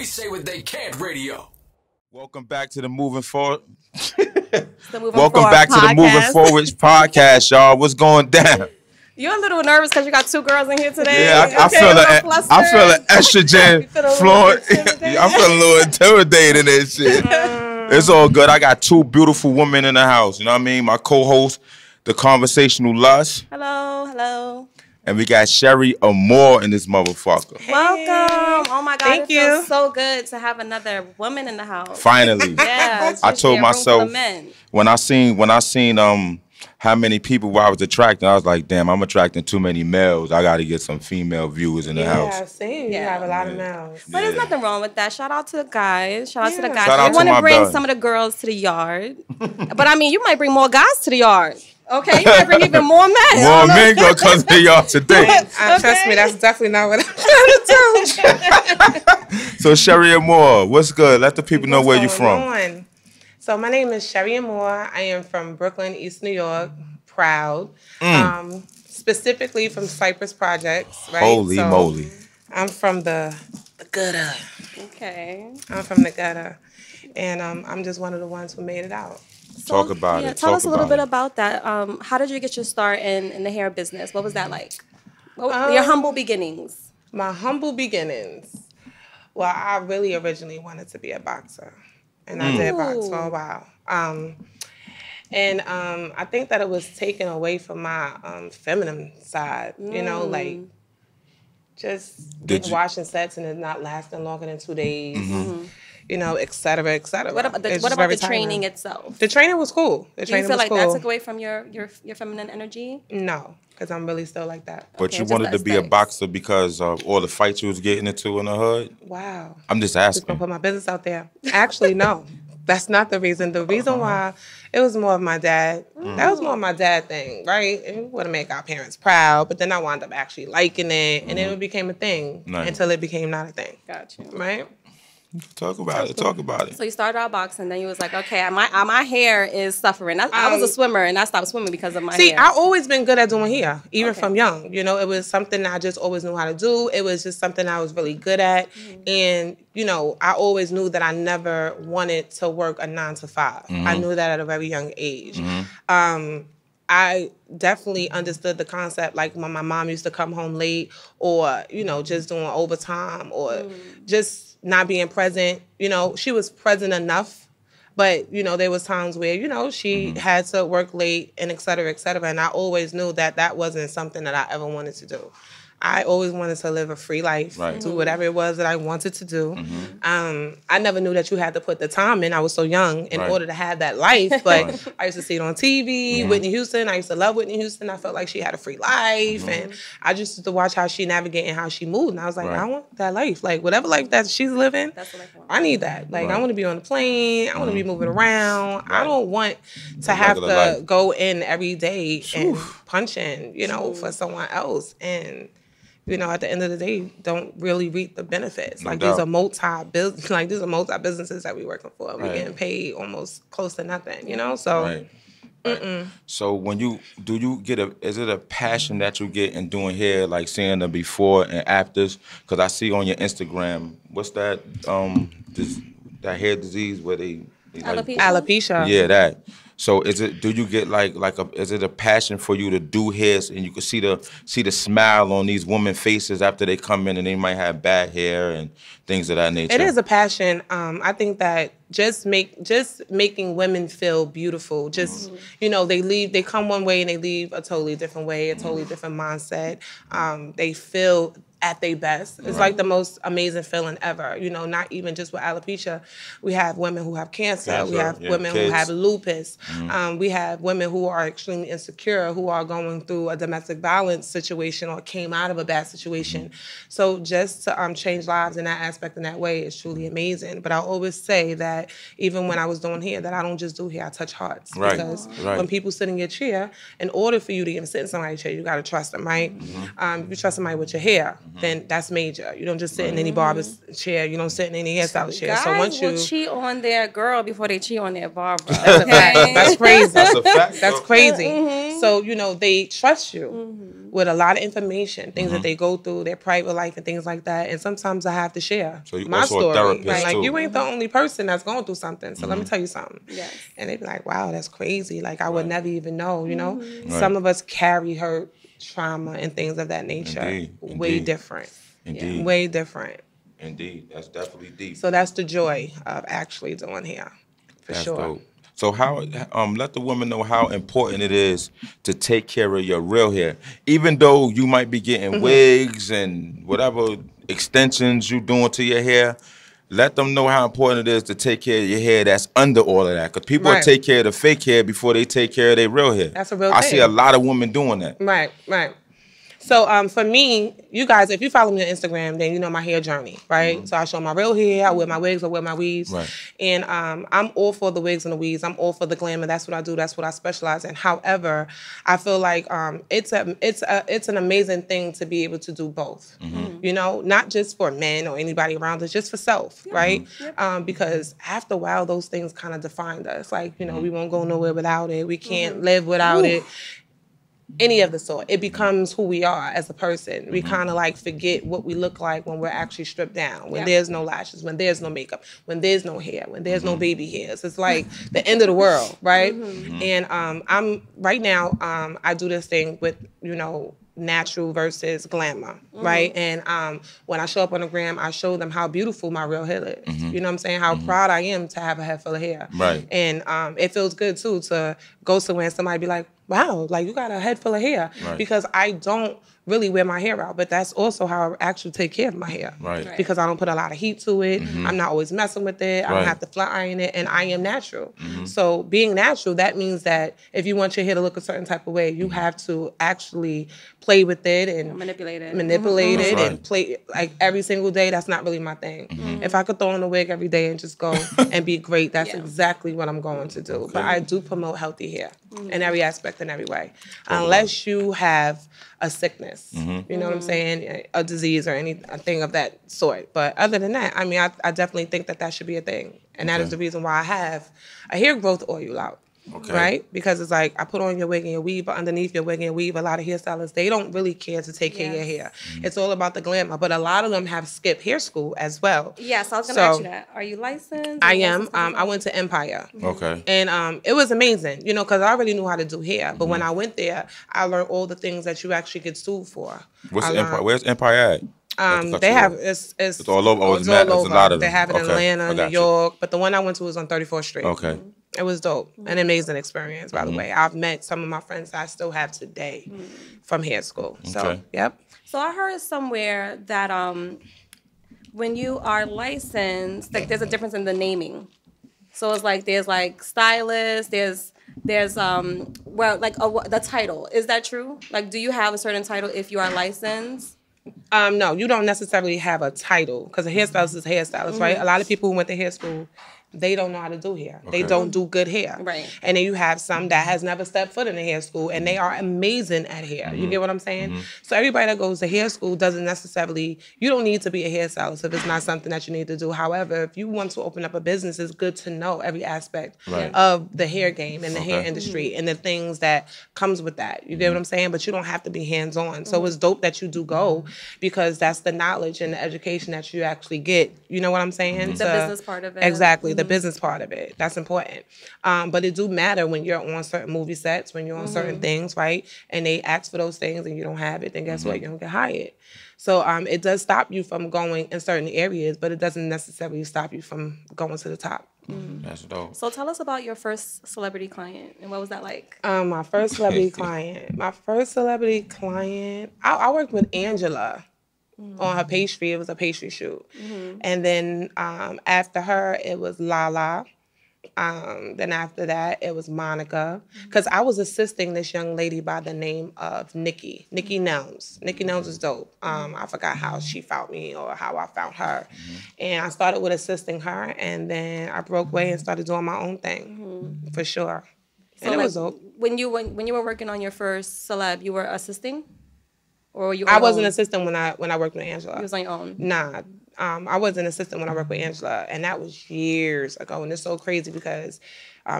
We say what they can't radio. Welcome back to the Moving Forward. Welcome back to the Moving Forward podcast, y'all. What's going down? You're a little nervous because you got two girls in here today. Yeah, I feel an estrogen flowing. I'm feeling a little intimidated and shit. It's all good. I got two beautiful women in the house. You know what I mean? My co-host, the Conversational Lust. Hello, hello. And we got Cherie Amor in this motherfucker. Hey. Welcome. Oh my God. Thank you. Feels so good to have another woman in the house. Finally. Yeah. I told myself when I seen how many people I was attracting, I was like, damn, I'm attracting too many males. I got to get some female viewers in the house. Yeah, same. You have a lot of males. But there's nothing wrong with that. Shout out to the guys. Shout out to the guys. Shout out I want to to bring brother. some of the girls to the yard. But I mean, you might bring more guys to the yard. Okay, you might bring even more men. More men gonna come to the yard today. Trust me, that's definitely not what I'm trying to do. So Cherie Amor, what's good? Let the people know where you're from. So my name is Cherie Amor. I am from Brooklyn, East New York. Proud. Specifically from Cypress Projects, right? Holy moly. I'm from the gutter. Okay. I'm from the gutter. And I'm just one of the ones who made it out. Talk about it. Tell us a little bit about that. How did you get your start in the hair business? What was that like? Your humble beginnings. My humble beginnings. Well, I really originally wanted to be a boxer. And I did box for a while. And I think that it was taken away from my feminine side, you know, like just getting washing sets and it not lasting longer than 2 days, you know, et cetera, et cetera. What about the training itself? The training was cool. Do you feel like that took away from your feminine energy? No, because I'm really still like that. But you wanted to be a boxer because of all the fights you was getting into in the hood? Wow. I'm just Just asking. gonna put my business out there. Actually, no. That's not the reason. The reason why, it was more of my dad. That was more of my dad thing, right? And we want to make our parents proud, but then I wound up actually liking it, and then it became a thing until it became not a thing. Gotcha. Right? Talk about it. So you started out boxing, then you was like, okay, my hair is suffering. I was a swimmer, and I stopped swimming because of my hair. See, I always been good at doing hair, even from young. You know, it was something I just always knew how to do. It was just something I was really good at. And, you know, I always knew that I never wanted to work a 9 to 5. I knew that at a very young age. I definitely understood the concept, like when my mom used to come home late or, you know, just doing overtime or just not being present. You know, she was present enough, but, you know, there was times where, you know, she had to work late and et cetera, et cetera. And I always knew that that wasn't something that I ever wanted to do. I always wanted to live a free life, do whatever it was that I wanted to do. I never knew that you had to put the time in. I was so young in order to have that life. But I used to see it on TV, Whitney Houston. I used to love Whitney Houston. I felt like she had a free life. And I just used to watch how she navigated and how she moved. And I was like, I want that life. Like, whatever life that she's living, I need that. Like, I want to be on the plane. I want to be moving around. I don't want to have to go in every day and punch in, you know, for someone else. And you know, at the end of the day, don't really reap the benefits. Like these are multi-businesses that we working for. We're getting paid almost close to nothing, you know? So So when you is it a passion that you get in doing hair, like seeing the before and afters? Because I see on your Instagram, what's that that hair disease where they alopecia. Yeah, that. So do you get is it a passion for you to do hairs and you can see the smile on these women faces after they come in and they might have bad hair and things of that nature? It is a passion. I think that just making women feel beautiful. Just you know, they come one way and they leave a totally different way, a totally different mindset. They feel at their best. It's like the most amazing feeling ever. You know, not even just with alopecia. We have women who have cancer. We have women who have lupus. We have women who are extremely insecure, who are going through a domestic violence situation or came out of a bad situation. So just to change lives in that aspect in that way is truly amazing. But I always say that even when I was doing hair, that I don't just do hair, I touch hearts. Because when people sit in your chair, in order for you to even sit in somebody's chair, you got to trust them, right? You trust somebody with your hair. then that's major. You don't just sit in any barber's chair. You don't sit in any hairstylist chair. So Guys once will you cheat on their girl before they cheat on their barber. That's a fact. That's crazy. That's a fact. That's though. crazy. So, they trust you with a lot of information, things that they go through, their private life and things like that. And sometimes I have to share So you my also a story. therapist, Like, too. you ain't the only person that's going through something. So let me tell you something. Yes. And they be like, wow, that's crazy. Like, I would never even know, Right. Some of us carry hurt, trauma, and things of that nature. Indeed. Way Indeed. different. Indeed. Way different. Indeed. That's definitely deep. So that's the joy of actually doing hair. For That's sure. dope. So how let the women know how important it is to take care of your real hair. Even though you might be getting wigs and whatever extensions you doing to your hair, let them know how important it is to take care of your hair that's under all of that. Because people Right. take care of the fake hair before they take care of their real hair. That's a real I thing. see a lot of women doing that. Right. So for me, you guys, if you follow me on Instagram, then you know my hair journey, right? So I show my real hair, I wear my wigs, I wear my weaves. Right. And I'm all for the wigs and the weaves. I'm all for the glamour. That's what I do. That's what I specialize in. However, I feel like it's an amazing thing to be able to do both. Not just for men or anybody around us, just for self, right? Because after a while, those things kind of defined us. Like, we won't go nowhere without it. We can't live without it. Any of the sort. It becomes who we are as a person. We kind of like forget what we look like when we're actually stripped down, when there's no lashes, when there's no makeup, when there's no hair, when there's no baby hairs. It's like the end of the world, right? And I'm right now, I do this thing with, natural versus glamour, right? And when I show up on the gram, I show them how beautiful my real hair is. You know what I'm saying? How proud I am to have a head full of hair. Right. And it feels good too to go somewhere and somebody be like, wow, like you got a head full of hair. Right. Because I don't really wear my hair out, but that's also how I actually take care of my hair. Right. Because I don't put a lot of heat to it. I'm not always messing with it. I don't Right. have to flat iron it, and I am natural. So being natural, that means that if you want your hair to look a certain type of way, you have to actually play with it and Manipulate it. it That's and right. play like every single day. That's not really my thing. If I could throw on a wig every day and just go and be great, that's exactly what I'm going to do. But I do promote healthy hair in every aspect and every way. Unless you have a sickness, you know what I'm saying, a disease or anything of that sort. But other than that, I mean, I definitely think that should be a thing. And that is the reason why I have a hair growth oil out. Okay. Right? Because it's like I put on your wig and your weave, but underneath your wig and your weave, a lot of hairstylists, they don't really care to take care of your hair. It's all about the glamour. But a lot of them have skipped hair school as well. Yes, I was going to ask you that. Are you licensed? I am. I went to Empire. Okay. And it was amazing, because I already knew how to do hair. But when I went there, I learned all the things that you actually get sued for. What's Empire? Where's Empire at? They have it's all over. Oh, it's it's all over. a lot of them. They have it in Okay, Atlanta, I New got you. York, but the one I went to was on 34th Street. Okay. It was dope. An amazing experience, by the way. I've met some of my friends that I still have today from hair school. So, Okay. yep. So I heard somewhere that when you are licensed, like there's a difference in the naming. So it's like there's like stylist, there's the title. Is that true? Like, do you have a certain title if you are licensed? No, you don't necessarily have a title because a hairstylist is a hairstylist, right? A lot of people who went to hair school, they don't know how to do hair. They Okay. don't do good hair. Right. And then you have some that has never stepped foot in a hair school and they are amazing at hair. You get what I'm saying? So everybody that goes to hair school doesn't necessarily, you don't need to be a hairstylist if it's not something that you need to do. However, if you want to open up a business, it's good to know every aspect Right. of the hair game and the hair Okay. industry and the things that comes with that. You get what I'm saying? But you don't have to be hands-on. So it's dope that you do go because that's the knowledge and the education that you actually get. You know what I'm saying? The business part of it. Exactly, the business part of it. That's important. But it do matter when you're on certain movie sets, when you're on certain things, right? And they ask for those things and you don't have it, then guess what? You don't get hired. So it does stop you from going in certain areas, but it doesn't necessarily stop you from going to the top. That's dope. So tell us about your first celebrity client and what was that like? My first celebrity client. I worked with Angela on her pastry. It was a pastry shoot. And then after her, it was Lala. Then after that, it was Monica. Because I was assisting this young lady by the name of Nikki Nelms. Nikki Nelms is dope. I forgot how she found me or how I found her. And I started with assisting her, and then I broke away and started doing my own thing, for sure. So And it like, was dope. when you were working on your first celeb, you were assisting? Or were you? I was an assistant when I worked with Angela. You was on your own. Nah. I was an assistant when I worked with Angela, and that was years ago. And it's so crazy because I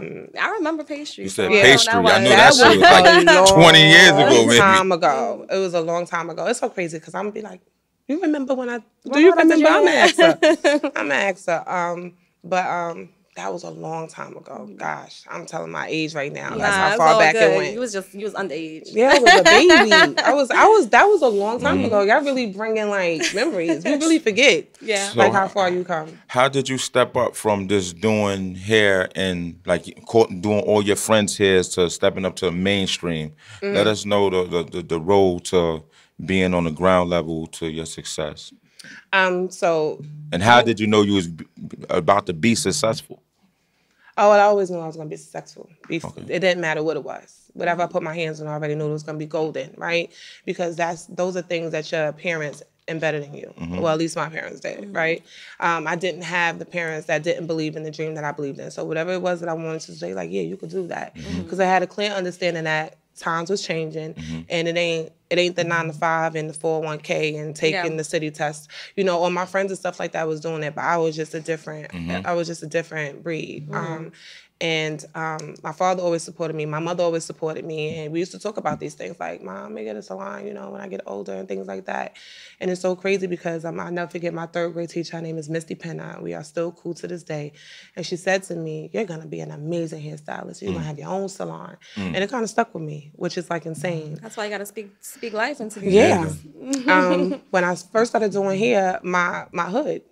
remember pastry. You said so pastry. I know that that shit was like 20 years ago, maybe. Time ago. It was a long time ago. It's so crazy because I'm gonna be like, you remember when I? Well, Do you hold on, remember? I'm did gonna ask her. I'm gonna ask her. But that was a long time ago. Gosh, I'm telling my age right now. That's how far back it went. You was underage. Yeah, I was a baby. That was a long time ago. Y'all really bringing like memories. We really forget. Yeah. So like how far you come. How did you step up from just doing hair and like doing all your friends' hairs to stepping up to mainstream? Let us know the road to being on the ground level to your success. So. And how did you know you was about to be successful? Oh, I always knew I was going to be successful. It didn't matter what it was. Whatever I put my hands on, I already knew it was going to be golden, right? Because those are things that your parents embedded in you. Well, at least my parents did, right? I didn't have the parents that didn't believe in the dream that I believed in. So whatever it was that I wanted to say, like, yeah, you could do that. Because I had a clear understanding that times was changing, and it ain't the 9 to 5 and the 401k and taking the city test. You know, all my friends and stuff like that was doing it, but I was just a different. I was just a different breed. And my father always supported me. My mother always supported me. And we used to talk about these things like, Mom, may get a salon, you know, when I get older and things like that. And it's so crazy because I'll never forget my 3rd grade teacher. Her name is Misty Penna. We are still cool to this day. And she said to me, you're going to be an amazing hairstylist. You're going to have your own salon. And it kind of stuck with me, which is like insane. That's why you got to speak life into these things. When I first started doing hair, my hood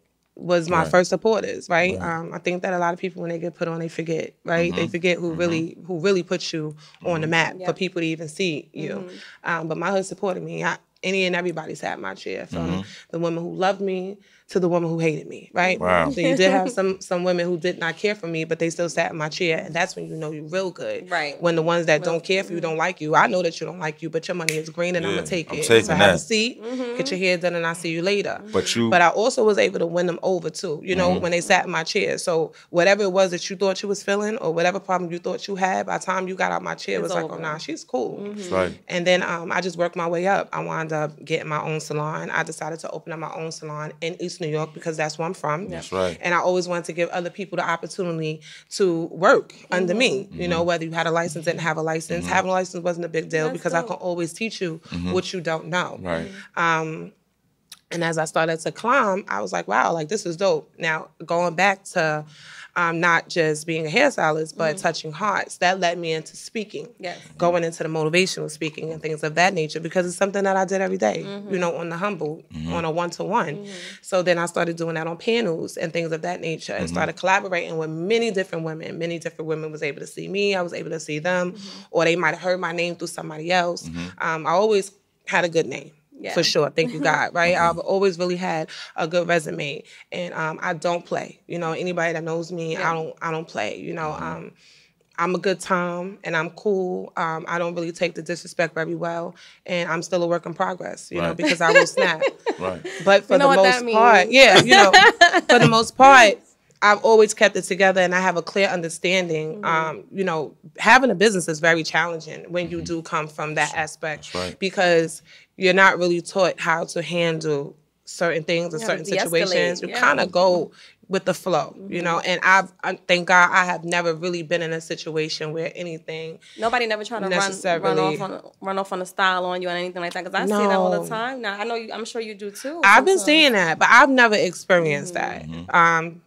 was my first supporters, right? I think that a lot of people, when they get put on, they forget, right? They forget who really puts you on the map for people to even see you. But my hood supported me. Any and everybody sat in my chair, from the women who loved me to the woman who hated me, right? Wow. So you did have some women who did not care for me, but they still sat in my chair, and that's when you know you're real good. Right. When the ones that don't care for you don't like you. I know that you don't like you, but your money is green, and I'm gonna take it. Taking so have a seat, get your hair done, and I'll see you later. But I also was able to win them over too, you know, when they sat in my chair. So whatever it was that you thought you was feeling, or whatever problem you thought you had, by the time you got out my chair, it was like, oh nah, she's cool. Right. And then I just worked my way up. I wound up getting my own salon. I decided to open up my own salon in East New York because that's where I'm from. That's right. And I always wanted to give other people the opportunity to work under me. You know, whether you had a license, didn't have a license. Having a license wasn't a big deal because I can always teach you what you don't know. Right. And as I started to climb, I was like, wow, like this is dope. Now, going back to not just being a hairstylist, but touching hearts, that led me into speaking. Yes. Going into the motivational speaking and things of that nature, because it's something that I did every day, you know, on the humble, on a one-to-one. So then I started doing that on panels and things of that nature, and started collaborating with many different women. Many different women was able to see me, I was able to see them, or they might have heard my name through somebody else. I always had a good name. Yeah. For sure. Thank you, God. Right. I've always really had a good resume, and I don't play. You know, anybody that knows me, I don't play. You know, I'm a good time and I'm cool. I don't really take the disrespect very well, and I'm still a work in progress. You know, because I will snap. Right. But for the most part, yeah, you know, for the most part, I've always kept it together, and I have a clear understanding. You know, having a business is very challenging when you do come from that aspect, because you're not really taught how to handle certain things or certain situations. You kind of go with the flow, you know. And I thank God I have never really been in a situation where anything. Nobody never tried to run off on a style on you or anything like that. Because I see that all the time. Now I know I'm sure you do too. I've been seeing that, but I've never experienced that.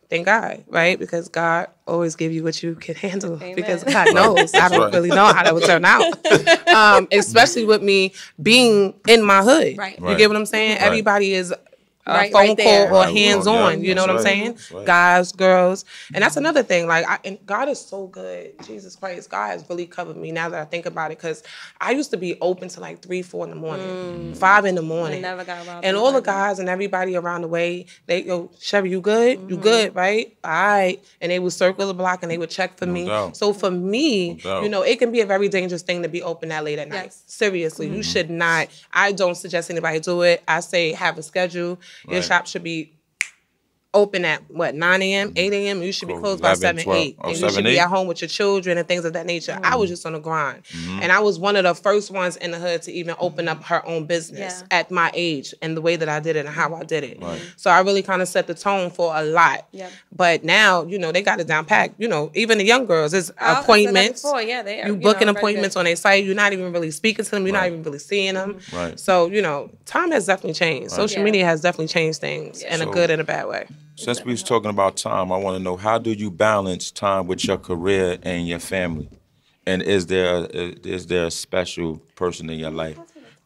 Thank God, right? Because God always give you what you can handle. Amen. Because God knows I don't really know how that would turn out. Especially with me being in my hood. Right. You get what I'm saying? Right. Everybody is a phone call or hands-on, you know what I'm saying? Guys, girls. And that's another thing. Like, and God is so good. Jesus Christ, God has really covered me now that I think about it, because I used to be open to like 3, 4 in the morning, 5 in the morning. I never got about and all the guys and everybody around the way, they go, Cherie, you good? You good, right? All right. And they would circle the block and they would check for me. So for me, you know, it can be a very dangerous thing to be open that late at night. Yes. Seriously, you should not. I don't suggest anybody do it. I say have a schedule. Your shop should be open at what 9 a.m., 8 a.m. You should be closed by 11, 7, 12. 8, Oh, and 7, you should 8? be at home with your children and things of that nature. I was just on the grind, and I was one of the first ones in the hood to even open up her own business at my age and the way that I did it and how I did it. Right. So I really kind of set the tone for a lot. Yep. But now, you know, they got it down packed. You know, even the young girls, it's I said that appointments. before. Yeah, they are. You booking ready to- appointments on their site. You're not even really speaking to them. You're not even really seeing them. Right. So, you know, time has definitely changed. Social Yeah. media has definitely changed things in a So- good and a bad way. Since we was talking about time, I want to know, how do you balance time with your career and your family? And is there a special person in your life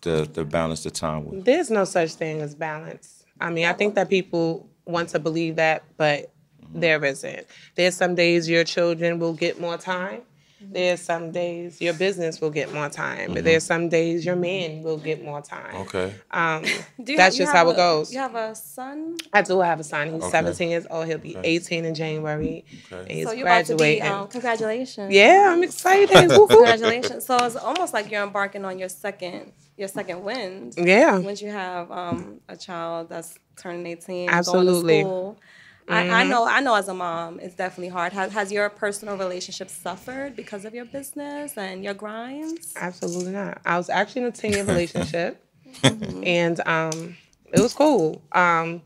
to balance the time with? There's no such thing as balance. I mean, I think that people want to believe that, but there isn't. There's some days your children will get more time. There's some days your business will get more time. But there's some days your man will get more time. Okay. That's just how it goes. You have a son? I do have a son. He's Okay. 17 years old. He'll be 18 in January. Okay. And he's So you're about to be, graduating. congratulations. Yeah, I'm excited. Woo-hoo. Congratulations. So it's almost like you're embarking on your second wind. Yeah. Once you have a child that's turning 18, Absolutely. going to school. I know as a mom, it's definitely hard. Has your personal relationship suffered because of your business and your grinds? Absolutely not. I was actually in a 10-year relationship, and it was cool. Let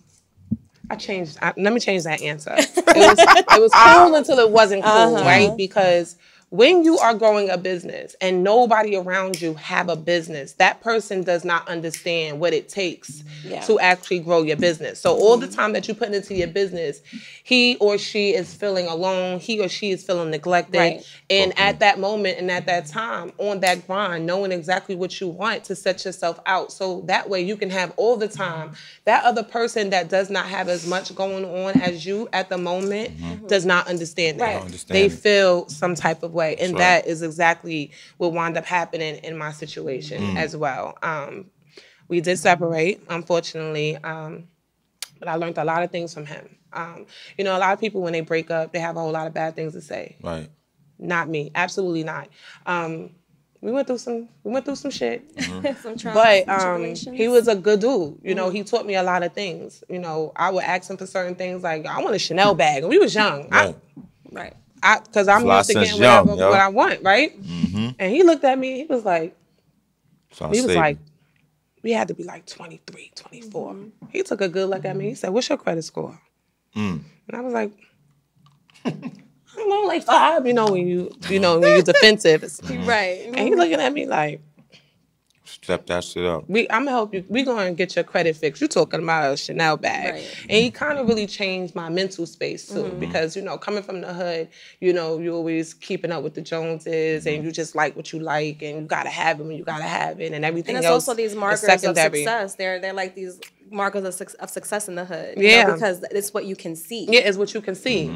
me change that answer. It was cool until it wasn't cool, right? Because when you are growing a business and nobody around you have a business, that person does not understand what it takes to actually grow your business. So all the time that you put into your business, he or she is feeling alone. He or she is feeling neglected. Right. And at that moment and at that time, on that grind, knowing exactly what you want to set yourself out. So that way you can have all the time. That other person that does not have as much going on as you at the moment does not understand that. Right. Don't understand They it. feel some type of way. And That's right. that is exactly what wound up happening in my situation as well. We did separate, unfortunately, but I learned a lot of things from him. You know, a lot of people, when they break up, they have a whole lot of bad things to say. Right. Not me. Absolutely not. We went through some shit. Some trials, But some tribulations? he was a good dude. You know, he taught me a lot of things. You know, I would ask him for certain things like, I want a Chanel bag. And we was young. Right. Right. Because I'm Fly used to since getting young, whatever yo. what I want, right? And he looked at me, he was like, So I'm he was saving. like, we had to be like 23, 24. He took a good look at me. He said, what's your credit score? And I was like, I don't know, like 5. You know, when you're defensive. Right. And he looking at me like, Step that shit up. I'm gonna help you. We gonna get your credit fixed. You talking about a Chanel bag, Right. and he kind of really changed my mental space too. Because coming from the hood, you always keeping up with the Joneses, and you just like what you like, and you gotta have it when you gotta have it, and everything And it's else also these is markers of secondary. success. They're like these markers of success in the hood. Yeah. Because it's what you can see. Yeah, it's what you can see,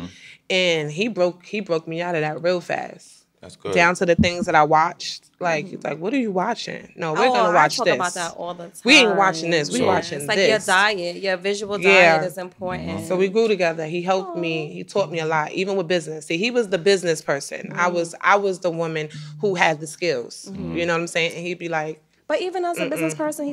and he broke me out of that real fast. That's good. Down to the things that I watched. Like, he's like, what are you watching? No, we're going to watch I talk this. about that all the time. We ain't watching this. We So- watching It's like this. your diet, your visual Yeah. diet is important. So we grew together. He helped me. He taught me a lot, even with business. See, he was the business person. I was the woman who had the skills. You know what I'm saying? And he'd be like, But even as a business person,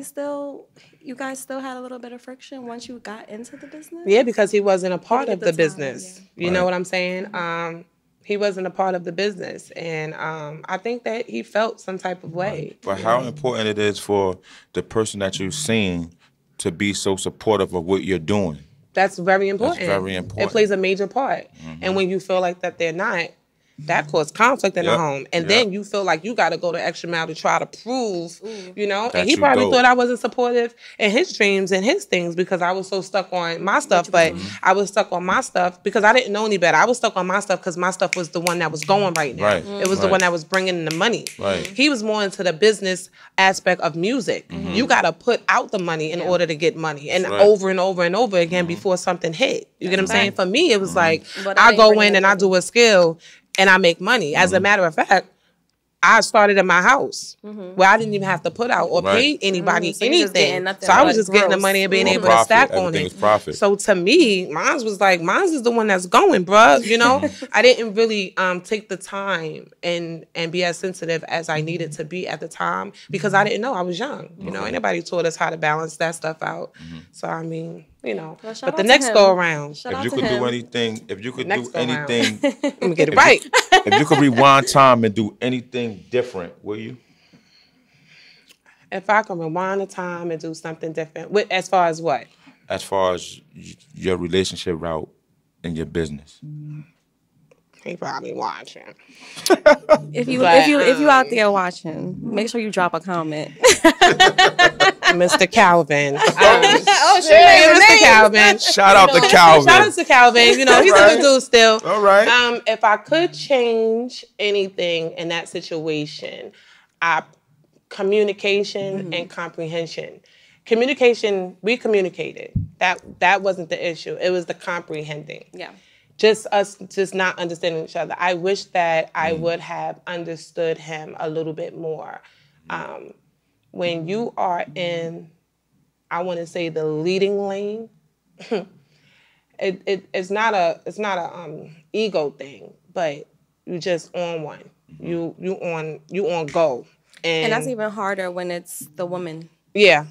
you guys still had a little bit of friction once you got into the business? yeah, because he wasn't a part Giving of it the the time, business. You know Right. what I'm saying? He wasn't a part of the business. And I think that he felt some type of way. But how important it is for the person that you're seeing to be so supportive of what you're doing. That's very important. very important. It plays a major part. And when you feel like that they're not, that causes conflict in the Yep. home. And Yep. then you feel like you got to go the extra mile to try to prove, That and he you probably dope. thought I wasn't supportive in his dreams and his things because I was so stuck on my stuff. But I was stuck on my stuff because I didn't know any better. I was stuck on my stuff because my stuff was the one that was going right now. Right. It was the Right. one that was bringing in the money. Right. He was more into the business aspect of music. You got to put out the money in order to get money, and right. over and over and over again before something hit. You get what I'm saying? For me, it was like But I I ain't go bringing in it and I in. do a skill and I make money. As a matter of fact, I started at my house where I didn't even have to put out or pay anybody So you just getting anything. nothing So I was but just getting the gross. money and being More able profit. to stack on Everything it. is profit. So to me, mine was like, mine is the one that's going, bruh. You know, I didn't really take the time and be as sensitive as I needed to be at the time because I didn't know. I was young. You know, anybody taught us how to balance that stuff out. So I mean, you know, Well, shout but the out to next him. go around, Shout If out you to could do him. anything, if you could Next do go round. anything, let me get it right. if you could rewind time and do anything different, will you? If I can rewind the time and do something different, as far as what? As far as your relationship route in your business. He probably watching. If you But, if you out there watching, make sure you drop a comment. Mr. Calvin. Oh shit! Yeah, Mr. Calvin. Shout out to Calvin. Shout out to Calvin. You know, he's a good dude still. All right. If I could change anything in that situation, communication and comprehension. Communication, we communicated. That wasn't the issue. It was the comprehending. Yeah. Just us just not understanding each other. I wish that I would have understood him a little bit more. When you are in, I want to say, the leading lane, it's not a ego thing, but you just on one. You on go. And that's even harder when it's the woman. Yeah.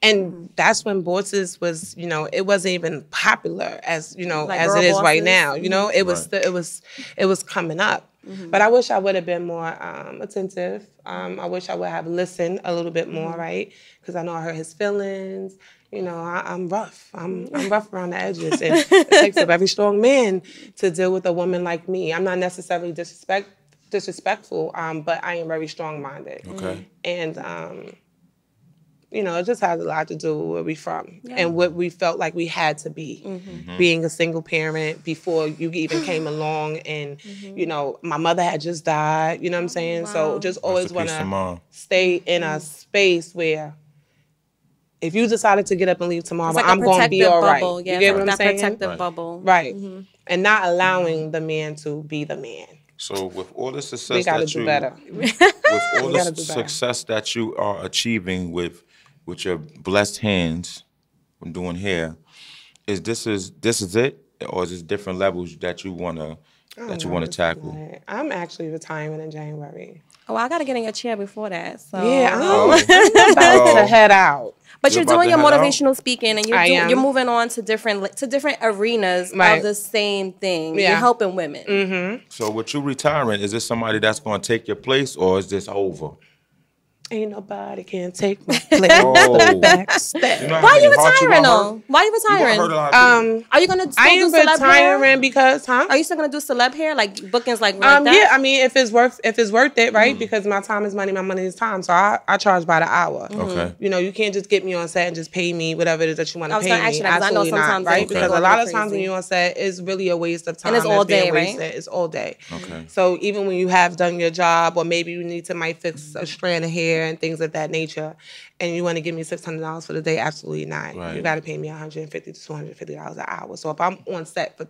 And that's when bosses was, you know, it wasn't even popular as, you know, Like as girl it is right bosses? now. You know, it was it was coming up. But I wish I would have been more attentive. I wish I would have listened a little bit more, right? Because I know I hurt his feelings. You know, I'm rough. I'm rough around the edges. And it takes a very strong man to deal with a woman like me. I'm not necessarily disrespectful, but I am very strong-minded. Okay. And you know, it just has a lot to do with where we from and what we felt like we had to be. Being a single parent before you even came along, and you know, my mother had just died. You know what I'm saying? So just always want to stay in a space where if you decided to get up and leave tomorrow, Like I'm going to be all right. bubble. Yeah, you get what I'm that saying? protective bubble. Right. And not allowing the man to be the man. So with all the success We got to that do you, better. with all gotta the do better. success that you are achieving with your blessed hands from doing hair, this is it, or is this different levels that you wanna tackle? I'm actually retiring in January. Oh, I gotta get in your chair before that. So Yeah, I'm about to head out. But You're you're doing about your to head out? motivational speaking, and you're moving on to different arenas Right. of the same thing. Yeah. You're helping women. So with you retiring, is this somebody that's gonna take your place, or is this over? Ain't nobody can take my place. Oh. Backstep. You know how Why you many hearts retiring gonna though? hurt? Why you You gonna retiring? hurt a lot of people. Are you gonna still I do am celeb hair? retiring because, Are you still gonna do celeb hair, like bookings, like that? yeah, I mean, if it's worth it, right? Because my time is money, my money is time. So I charge by the hour. Okay. You know, you can't just get me on set and just pay me whatever it is that you want I to was pay gonna me. ask you that, 'cause I know Absolutely sometimes not, right? they Because go a a lot little of times when crazy. you're on set, it's really a waste of time. And it's all that's being day, right? wasted. It's all day. Okay. So even when you have done your job, or maybe you need to might fix a strand of hair and things of that nature, and you want to give me $600 for the day, absolutely not. Right. You got to pay me $150 to $250 an hour. So if I'm on set for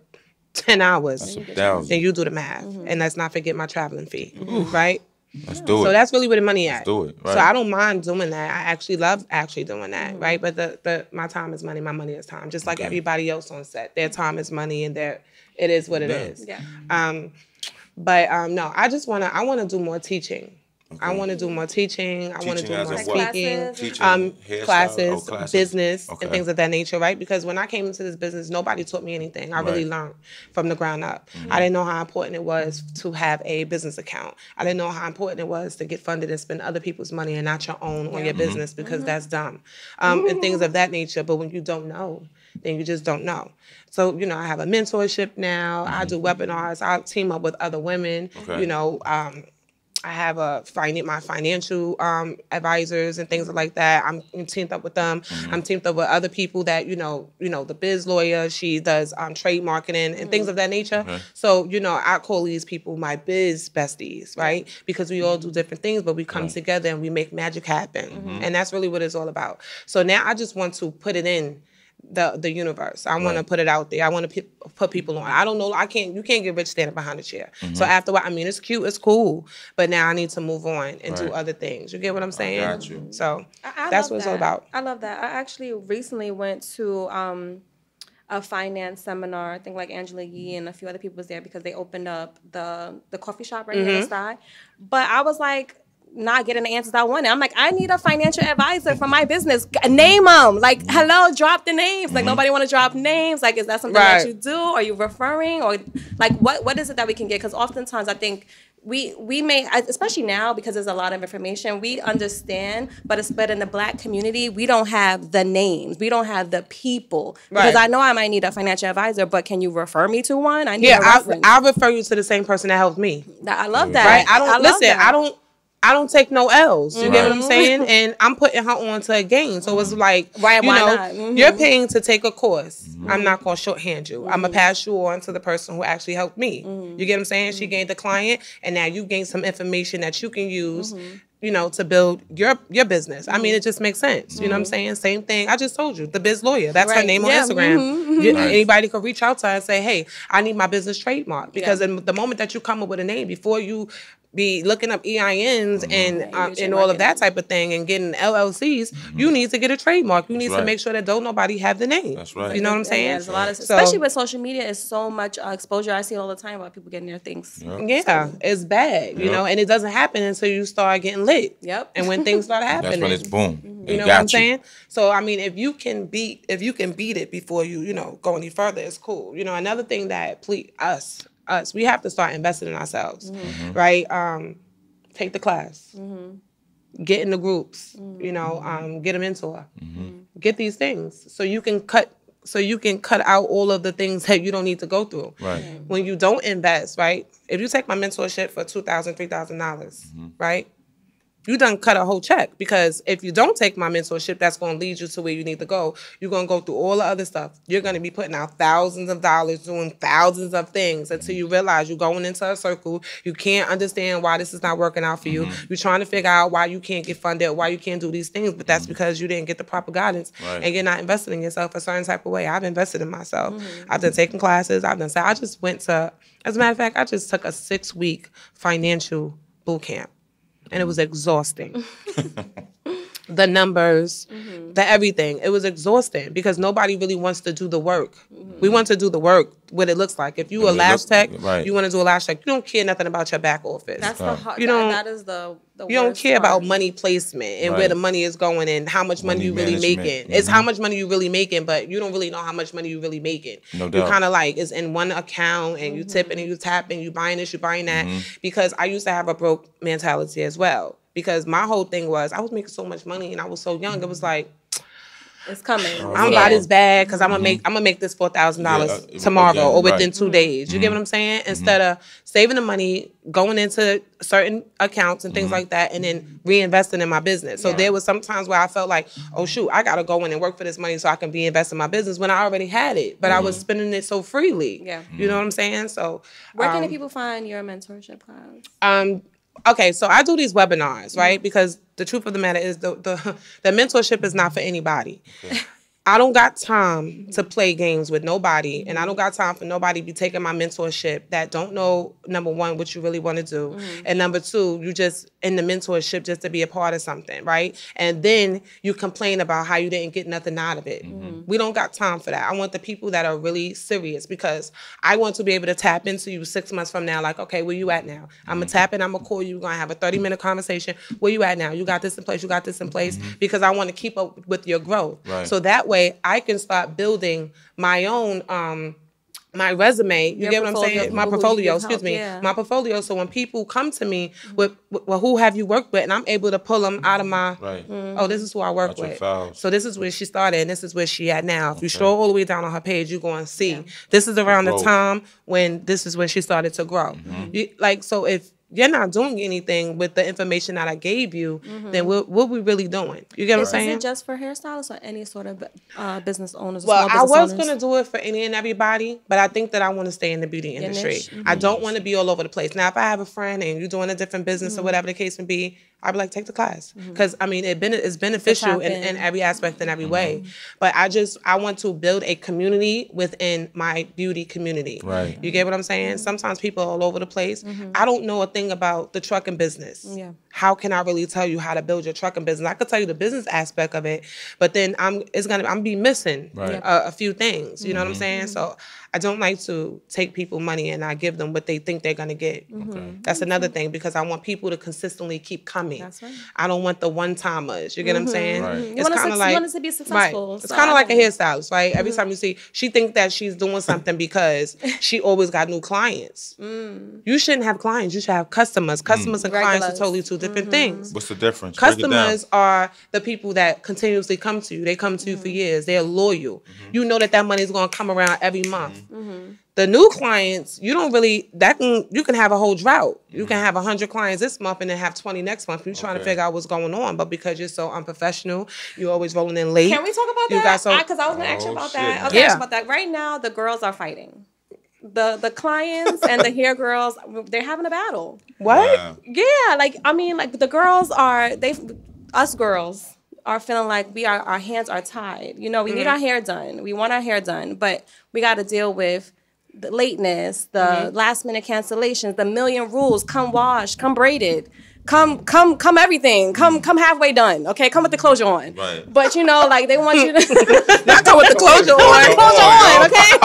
10 hours, That's $1,000. then you do the math. And let's not forget my traveling fee, right? Let's do it. So that's really where the money at. do it, right. So I don't mind doing that. I actually love doing that, right? But the my time is money, my money is time. Just like everybody else on set, their time is money, and it is what it is. Yeah. No, I want to do more teaching. I want to do more teaching. I want to Teaching do as more in what? speaking, Teaching hairstyle? classes, Oh, classes. business, Okay. and things of that nature, right? Because when I came into this business, nobody taught me anything. I really Right. learned from the ground up. I didn't know how important it was to have a business account. I didn't know how important it was to get funded and spend other people's money and not your own on your business, because that's dumb, and things of that nature. But when you don't know, then you just don't know. So, you know, I have a mentorship now. I do webinars. I team up with other women. Okay. You know, I have my financial advisors and things like that. I'm teamed up with them. I'm teamed up with other people that, you know, the biz lawyer. She does trade marketing and things of that nature. Okay. So, you know, I call these people my biz besties, right? Because we all do different things, but we come together and we make magic happen. And that's really what it's all about. So now I just want to put it in the universe. I want to put it out there. I want to put people on. I don't know. You can't get rich standing behind a chair. So after what, I mean, it's cute, it's cool, but now I need to move on and do other things. You get what I'm saying? I got you. So I that's love what it's that. all about. I love that. I actually recently went to a finance seminar. I think like Angela Yee and a few other people was there because they opened up the coffee shop right here on the side. But I was like, not getting the answers I wanted. I'm like, I need a financial advisor for my business. Name them. Like, hello, drop the names. Like, nobody want to drop names. Like, is that something that you do? Are you referring? Or, like, what is it that we can get? Because oftentimes I think we may, especially now because there's a lot of information, we understand, but in the Black community, we don't have the names. We don't have the people. Because I know I might need a financial advisor, but can you refer me to one? I need a reference. I'll refer you to the same person that helped me. I love that. Right? I don't take no L's. You get what I'm saying? And I'm putting her on to a game. So it's like, why not? You're paying to take a course. I'm not going to shorthand you. I'm going to pass you on to the person who actually helped me. You get what I'm saying? She gained the client, and now you gain some information that you can use, to build your business. I mean, it just makes sense. You know what I'm saying? Same thing. I just told you, the Biz Lawyer. That's her name on Instagram. Anybody could reach out to her and say, hey, I need my business trademark. Because in the moment that you come up with a name, before you be looking up EINs and all of that type of thing and getting LLCs, you need to get a trademark. You need to make sure that don't nobody have the name. That's right. You know what I'm saying? There's a lot of, especially with social media, is so much exposure. I see it all the time about people getting their things. It's bad, you know, and it doesn't happen until you start getting lit. And when things start happening. That's when it's boom. You know what I'm saying? So I mean, if you can beat it before you go any further, it's cool. You know, another thing that we have to start investing in ourselves, right? Take the class, get in the groups, get a mentor, get these things so you can cut out all of the things that you don't need to go through. Right. When you don't invest, right? If you take my mentorship for $2,000, $3,000, right? You done cut a whole check, because if you don't take my mentorship, that's going to lead you to where you need to go. You're going to go through all the other stuff. You're going to be putting out thousands of dollars, doing thousands of things until you realize you're going into a circle. You can't understand why this is not working out for you. You're trying to figure out why you can't get funded, why you can't do these things, but that's because you didn't get the proper guidance and you're not investing in yourself a certain type of way. I've invested in myself. I've been taking classes. As a matter of fact, I just took a 6-week financial boot camp. And it was exhausting. The numbers, the everything. It was exhausting because nobody really wants to do the work. We want to do the work, what it looks like. If you a lash tech, you want to do a lash tech, you don't care nothing about your back office. That's the hard. That is the you don't care part. about money placement and where the money is going and how much money you really making. It's how much money you really making, but you don't really know how much money you really making. No doubt. You kind of like, it's in one account and you tipping and you tapping, you buying this, you buying that. Because I used to have a broke mentality as well. Because my whole thing was, I was making so much money and I was so young. It was like, it's coming. I'm gonna buy this bag because I'm gonna make this $4,000 tomorrow or within 2 days. You get what I'm saying? Instead of saving the money, going into certain accounts and things like that, and then reinvesting in my business. So there was some times where I felt like, oh shoot, I gotta go in and work for this money so I can reinvest in my business when I already had it, but I was spending it so freely. You know what I'm saying? So where can the people find your mentorship class? Okay, so I do these webinars, right? Because the truth of the matter is the mentorship is not for anybody. I don't got time to play games with nobody, and I don't got time for nobody to be taking my mentorship that don't know, number one, what you really want to do, and number two, you just in the mentorship just to be a part of something, right? And then you complain about how you didn't get nothing out of it. We don't got time for that. I want the people that are really serious, because I want to be able to tap into you 6 months from now, like, okay, where you at now? I'm going to tap in, I'm going to call you, we're going to have a 30-minute conversation. Where you at now? You got this in place, you got this in place, because I want to keep up with your growth. So that way I can start building my own my resume, you get what I'm saying? My portfolio, my portfolio. So when people come to me with, well, who have you worked with? And I'm able to pull them out of my, oh, this is who I work with. So this is where she started and this is where she at now. If you scroll all the way down on her page, you're going to see. This is around the time when this is when she started to grow. So if you're not doing anything with the information that I gave you, then what we really doing? You get what I'm saying? Is it just for hairstylists or any sort of business owners? Well, I was going to do it for any and everybody, but I think that I want to stay in the beauty industry. I don't want to be all over the place. Now, if I have a friend and you're doing a different business or whatever the case may be, I'd be like, take the class. Because, I mean, it's beneficial in every aspect and every way. But I want to build a community within my beauty community. Right. You get what I'm saying? Sometimes people are all over the place. I don't know a thing about the trucking business. Yeah. How can I really tell you how to build your trucking business? I could tell you the business aspect of it, but then I'm be missing a few things. You know what I'm saying? So I don't like to take people money and I give them what they think they're gonna get. That's another thing, because I want people to consistently keep coming. That's right. I don't want the one-timers. You get what I'm saying? Right. It's kind of like, you want us to be successful. Right. It's kind of like a hairstylist, right? Every time you see, she thinks that she's doing something because she always got new clients. You shouldn't have clients. You should have customers. Customers and clients are totally two different things. What's the difference? Break it down. Customers are the people that continuously come to you. They come to you for years. They're loyal. You know that money is going to come around every month. The new clients, you don't really, you can have a whole drought. You can have 100 clients this month and then have 20 next month. You're trying to figure out what's going on. But because you're so unprofessional, you're always rolling in late. Can we talk about that? Because I was going to ask you about that. I was going to ask you about that. Right now, the girls are fighting. The clients and the hair girls, they're having a battle. What? Wow. Yeah, the girls are, us girls are feeling like our hands are tied. You know, we need our hair done. We want our hair done, but we got to deal with the lateness, the last minute cancellations, the million rules. Come washed, come braided, come everything, come halfway done. Okay, come with the closure on. Right. But you know, like they want you to Not come with the closure on. Okay,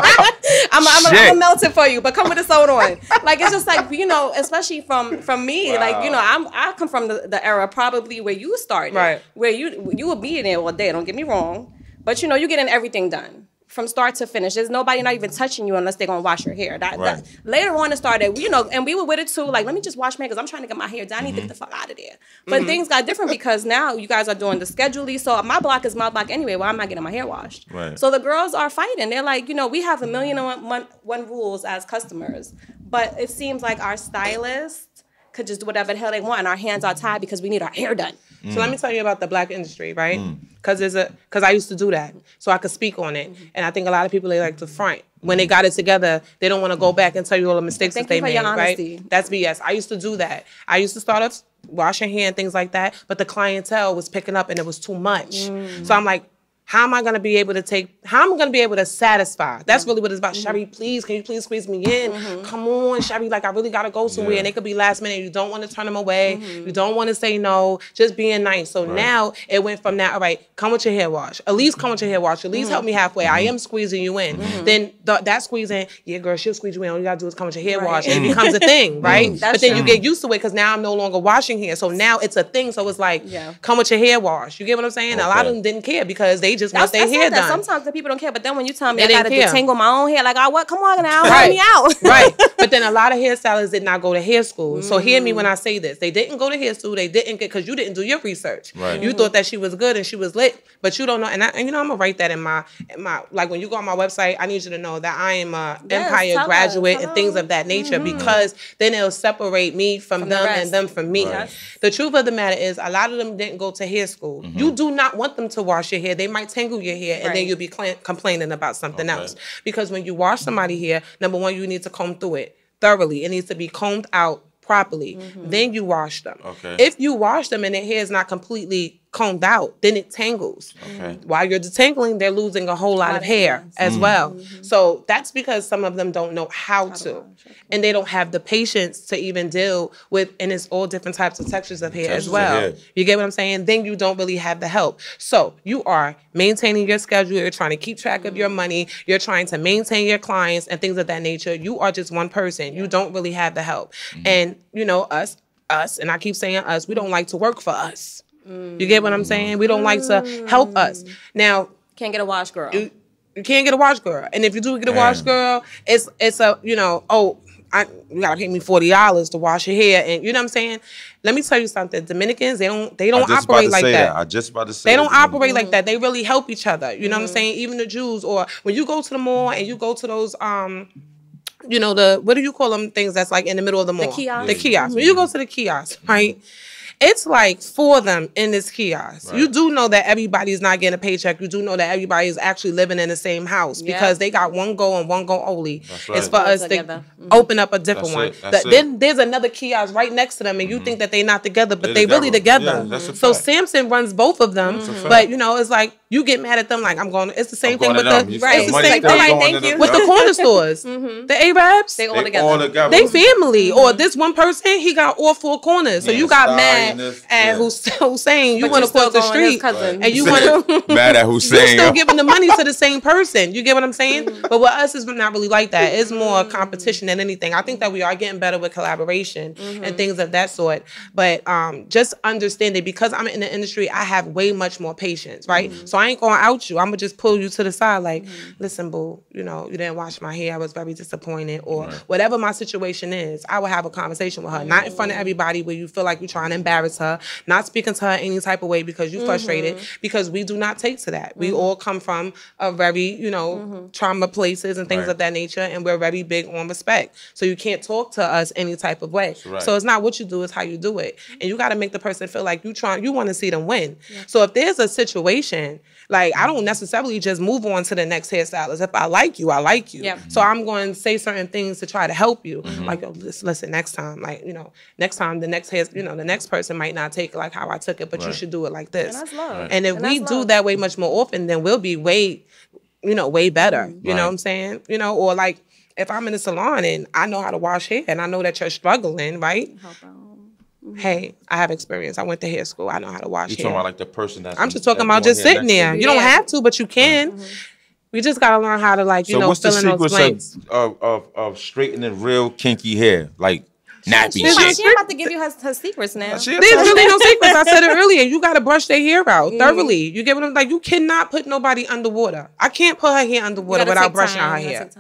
I'm melt it for you, but come with the sewed on. Like it's just like, you know, especially from me, like, you know, I come from the era probably where you started, right? Where you would be in there all day. Don't get me wrong, but you know, you getting everything done from start to finish. There's nobody not even touching you unless they're gonna wash your hair. That later on it started, you know, and we were with it too. Like, let me just wash my hair because I'm trying to get my hair done. I need to get the fuck out of there. But things got different because now you guys are doing the schedule. So my block is my block anyway. Why am I getting my hair washed? Right. So the girls are fighting. They're like, you know, we have 1,000,001 rules as customers, but it seems like our stylists could just do whatever the hell they want, and our hands are tied because we need our hair done. So let me tell you about the black industry, right? Because I used to do that, so I could speak on it. And I think a lot of people, they like to front. When they got it together, they don't want to go back and tell you all the mistakes that they made, right? That's BS. I used to do that. I used to start off washing hair and things like that, but the clientele was picking up and it was too much. So I'm like, how am I going to be able to satisfy? That's really what it's about. Cherie, please, can you please squeeze me in? Come on, Cherie, like I really got to go somewhere. And it could be last minute. You don't want to turn them away. You don't want to say no. Just being nice. So now it went from that, all right, come with your hair wash. At least come with your hair wash. At least help me halfway. I am squeezing you in. Then that squeezing, yeah, girl, she'll squeeze you in. All you got to do is come with your hair wash. And it becomes a thing, right? But then you get used to it because now I'm no longer washing hair. So now it's a thing. So it's like, come with your hair wash. You get what I'm saying? A lot of them didn't care because they just want their hair done. Sometimes the people don't care, but then when you tell me I gotta detangle my own hair, like, oh, what? Come on now, help me out. Right. But then a lot of hairstylists did not go to hair school. So hear me when I say this. They didn't go to hair school. They didn't get, because you didn't do your research. Right. You thought that she was good and she was lit, but you don't know. And you know, I'm gonna write that in my like when you go on my website, I need you to know that I am a Empire graduate and things of that nature, because then it'll separate me from them and them from me. Right. The truth of the matter is, a lot of them didn't go to hair school. You do not want them to wash your hair. They might tangle your hair and then you'll be complaining about something else. Because when you wash somebody's hair, number one, you need to comb through it thoroughly. It needs to be combed out properly. Then you wash them. If you wash them and their hair is not completely combed out, then it tangles. While you're detangling, they're losing a whole lot of hair as well. So that's because some of them don't know how to. And they don't have the patience to even deal with, and it's all different types of textures of hair as well. You get what I'm saying? Then you don't really have the help. So you are maintaining your schedule. You're trying to keep track of your money. You're trying to maintain your clients and things of that nature. You are just one person. You don't really have the help. And, you know, us, and I keep saying us, we don't like to work for us. You get what I'm saying? We don't like to help us. Now, can't get a wash girl. You can't get a wash girl. And if you do get a wash girl, it's a, you know, oh, you gotta pay me $40 to wash your hair. And you know what I'm saying? Let me tell you something. Dominicans, they don't operate like that. I just about to say they don't operate like that. They really help each other. You know what I'm saying? Even the Jews, or when you go to the mall and you go to those you know, what do you call them things that's like in the middle of the mall? The kiosk. The kiosk. When you go to the kiosk, right? It's like 4 of them in this kiosk. Right. You do know that everybody's not getting a paycheck. You do know that everybody is actually living in the same house because they got one goal and one goal only. That's right. It's for us Together. to open up a different That's one. it. That's Then there's another kiosk right next to them, and you think that they're not together, but they really together. Yeah, that's a So fact. Samson runs both of them, but you know, it's like you get mad at them. Like it's the same thing with the You right. see It's money the same still thing. going Thank to the- you. with the corner stores, the Arabs. They all They together. all together. They family, or this one person, he got all 4 corners. So Yeah, you got Sky mad and this, at yeah. Hussein. You But want you to cross still the going his street, cousin. and you want to. Mad at You Hussein. still giving the money to the same person. You get what I'm saying? But with us, it's not really like that. It's more competition than anything. I think that we are getting better with collaboration and things of that sort. But just understanding, because I'm in the industry, I have way much more patience, right? So I ain't going to out you. I'm going to just pull you to the side like, listen, boo, you know, you didn't wash my hair. I was very disappointed. Or whatever my situation is, I will have a conversation with her. Not in front of everybody where you feel like you're trying to embarrass her. Not speaking to her any type of way because you're frustrated. Because we do not take to that. We all come from a very, you know, trauma places and things Right. of that nature. And we're very big on respect. So you can't talk to us any type of way. right. So it's not what you do, it's how you do it. And you got to make the person feel like you want to see them win. So if there's a situation, like I don't necessarily just move on to the next hairstylist. If I like you, I like you. Yep. So I'm going to say certain things to try to help you. Like, yo, listen, next time, like, you know, next time the next hair, you know, the next person might not take it like how I took it, but you Right. should do it like this. And that's love. Right. And if And we that's do love. that way much more often, then we'll be way better. You Right. know what I'm saying? You know, or like if I'm in the salon and I know how to wash hair and I know that you're struggling, right? Hey, I have experience. I went to hair school. I know how to wash You hair. talking about like the person that's I'm just talking about just sitting there. You don't have to, but you can. We just gotta learn how to like, you So know, what's the fill in those blanks. secrets of straightening real kinky hair, like nappy She shit? about to give you her secrets now. She- There's really no secrets. I said it earlier. You gotta brush their hair out thoroughly. You get what I'm like? You cannot put nobody underwater. I can't put her hair underwater without brushing out her hair.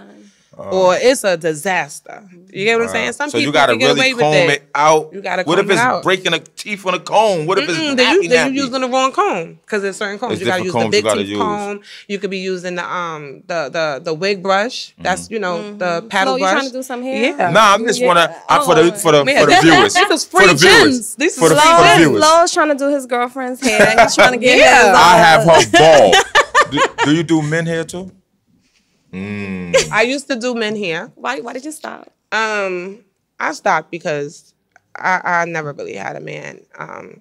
Or it's a disaster. You get what I'm saying? Some So people you gotta can get really away with comb it out. You gotta What comb if it it's out. breaking the teeth on a comb? What if it's Then nappy, you nappy? using the wrong comb because there's certain combs. There's You gotta use different the combs you big gotta teeth use. comb. You could be using the wig brush. That's the paddle Flo, you brush. trying to do some hair? Yeah. Nah, I'm just wanna for the viewers. This is For free the viewers. gems. This is For the free for the gems. viewers. Flo's trying to do his girlfriend's hair. He's trying to get Yeah. his. I have her bald. Do you do men hair too? I used to do men hair. Why did you stop? I stopped because I never really had a man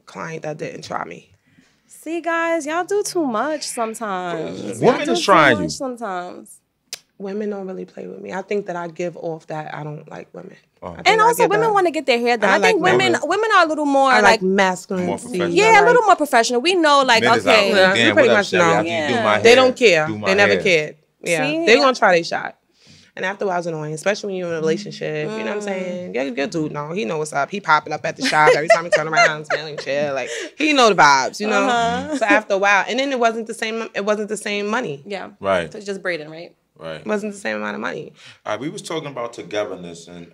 client that didn't try me. See, guys, y'all do too much sometimes. Women Y'all do is too trying much you. sometimes. Women don't really play with me. I think that I give off that I don't like women. I think And I also, give women that- want to get their hair done. I I think like women are a little more I like like masculine. More professional. yeah, a little more professional. We know, like, Men is out okay, here. Yeah, Damn, you pretty what up, much Cherie? know. I can do my They hair, don't care. do my They never hair. cared. Yeah, See? they're gonna try their shot. And after a while, it's annoying, especially when you're in a relationship. You know what I'm saying? Yeah, your dude know. He know what's up. He popping up at the shop every time he turn around, smelling shit. Like he know the vibes. You know. So after a while, and then it wasn't the same. It wasn't the same money. yeah, Right. So it's just braiding, right? Right. It wasn't the same amount of money. All right, we was talking about togetherness and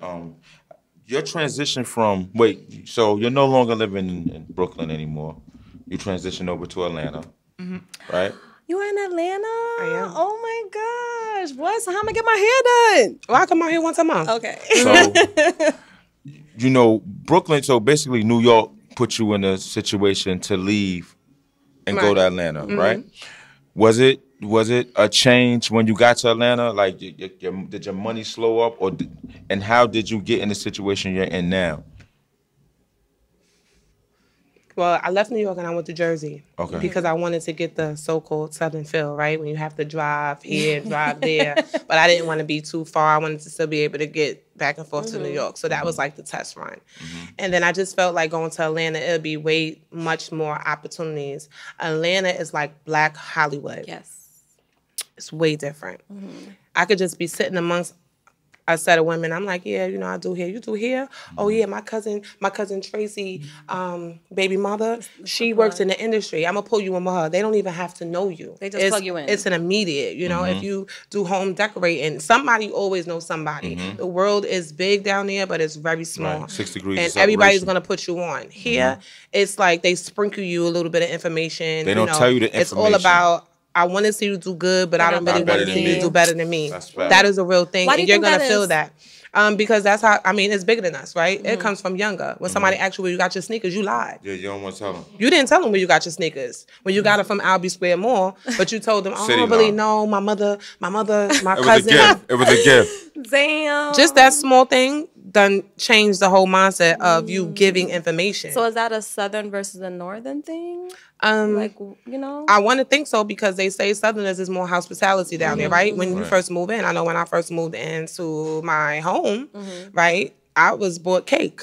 your transition from so you're no longer living in Brooklyn anymore. You transitioned over to Atlanta, right? You are in Atlanta? I am. Oh my gosh! What? So how am I get my hair done? Well, I come out here once a month. Okay. So, Brooklyn. So basically, New York put you in a situation to leave and go Right. to Atlanta, right? Was it a change when you got to Atlanta? Like, did your money slow up, and how did you get in the situation you're in now? Well, I left New York and I went to Jersey. Okay. Because I wanted to get the so-called Southern feel, right? When you have to drive here, drive there. But I didn't want to be too far. I wanted to still be able to get back and forth to New York. So that was like the test run. And then I just felt like going to Atlanta, it'll be way much more opportunities. Atlanta is like Black Hollywood. Yes. It's way different. I could just be sitting amongst a set of women. I'm like, yeah, I do hair. You do hair? Oh yeah, my cousin Tracy, baby mother, she works in the industry. I'm gonna pull you in with her. They don't even have to know you. They just plug you in. It's an immediate. If you do home decorating, somebody always knows somebody. The world is big down there, but it's very small. Right. 6 degrees. And of everybody's separation. gonna put you on. Here, it's like they sprinkle you a little bit of information. They don't tell you the It's all information. about, I want to see you do good, but I don't really I'm want better to than see you me. do better than me. That's fact. That is a real thing, Why do and you you're think gonna that feel is? that. Because that's how, I mean, it's bigger than us, right? It comes from younger. When somebody asks you where you got your sneakers, you lied. Yeah, you don't want to tell them. You didn't tell them where you got your sneakers. When you got them from Albee Square Mall, but you told them, I City don't really Line. know, my mother, my It was cousin. a gift. It was a gift. Damn. Just that small thing done changed the whole mindset of you giving information. So is that a southern versus a northern thing? Like, I want to think so because they say Southerners is more hospitality down there, right? When you first move in, I know when I first moved into my home, right, I was bought cake.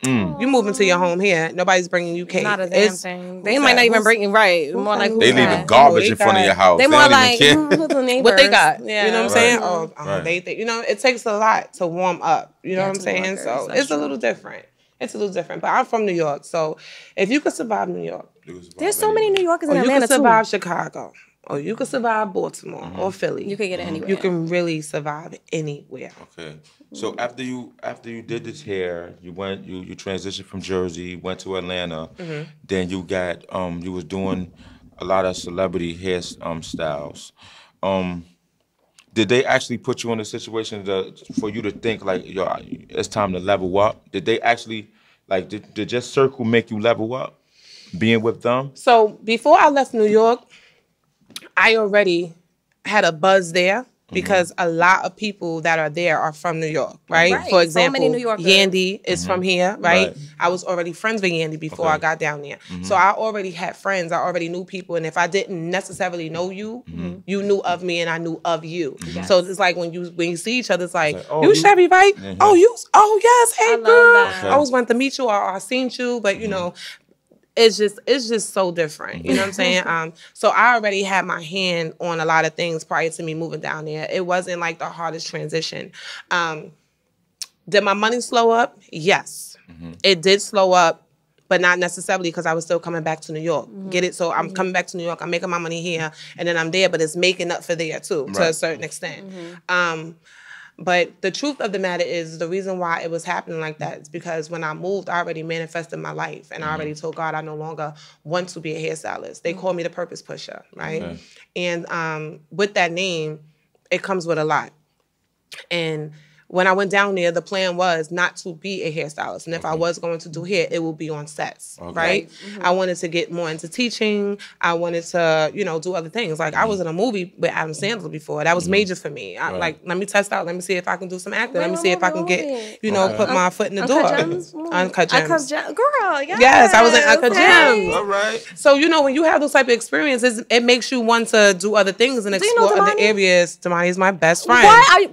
You move into your home here, nobody's bringing you cake. Not a damn thing. They might not even bring it right. More like They leaving garbage in front of your house. They more don't like even care. who's the neighbors? what they got. Yeah. You know what I'm saying? Right. They think, it takes a lot to warm up. You know what I'm saying? workers, So that's it's a little different. It's a little different. But I'm from New York, so if you could survive New York, There's so many New Yorkers in or you Atlanta could survive too. Chicago, or you could survive Baltimore or Philly. You could get it anywhere. You can really survive anywhere. Okay. So after you did this hair, you transitioned from Jersey, went to Atlanta, then you got you was doing a lot of celebrity hair styles. Did they actually put you in a situation for you to think like, yo, it's time to level up? Did they actually did your circle make you level up, being with them? So before I left New York, I already had a buzz there because a lot of people that are there are from New York, right? Right. For So example, many New Yorkers. Yandy is from here, right? Right. I was already friends with Yandy before I got down there. So I already had friends. I already knew people. And if I didn't necessarily know you, you knew of me and I knew of you. So it's like when you see each other, it's like, oh, you Cherie, right? Oh, yes, hey, love girl. that. I always wanted to meet you or I seen you, but you know, it's just so different. You know what I'm saying? So I already had my hand on a lot of things prior to me moving down there. It wasn't like the hardest transition. Did my money slow up? Yes. It did slow up, but not necessarily because I was still coming back to New York. Get it? So I'm coming back to New York. I'm making my money here, and then I'm there, but it's making up for there too, to a certain extent. But the truth of the matter is the reason why it was happening like that is because when I moved, I already manifested my life. And I already told God I no longer want to be a hairstylist. They call me the purpose pusher, right? Okay. And with that name, it comes with a lot. And when I went down there, the plan was not to be a hairstylist. And if I was going to do hair, it would be on sets, right? I wanted to get more into teaching. I wanted to, do other things. Like I was in a movie with Adam Sandler before. That was major for me. I'm like, let me test out. Let me see if I can do some acting. Let me see if I can get, put my foot in the door. Uncut Gems. Girl, yes. Yes, I was in Uncut Gems. All right. So, when you have those type of experiences, it makes you want to do other things and explore other areas. Damani is my best friend. What?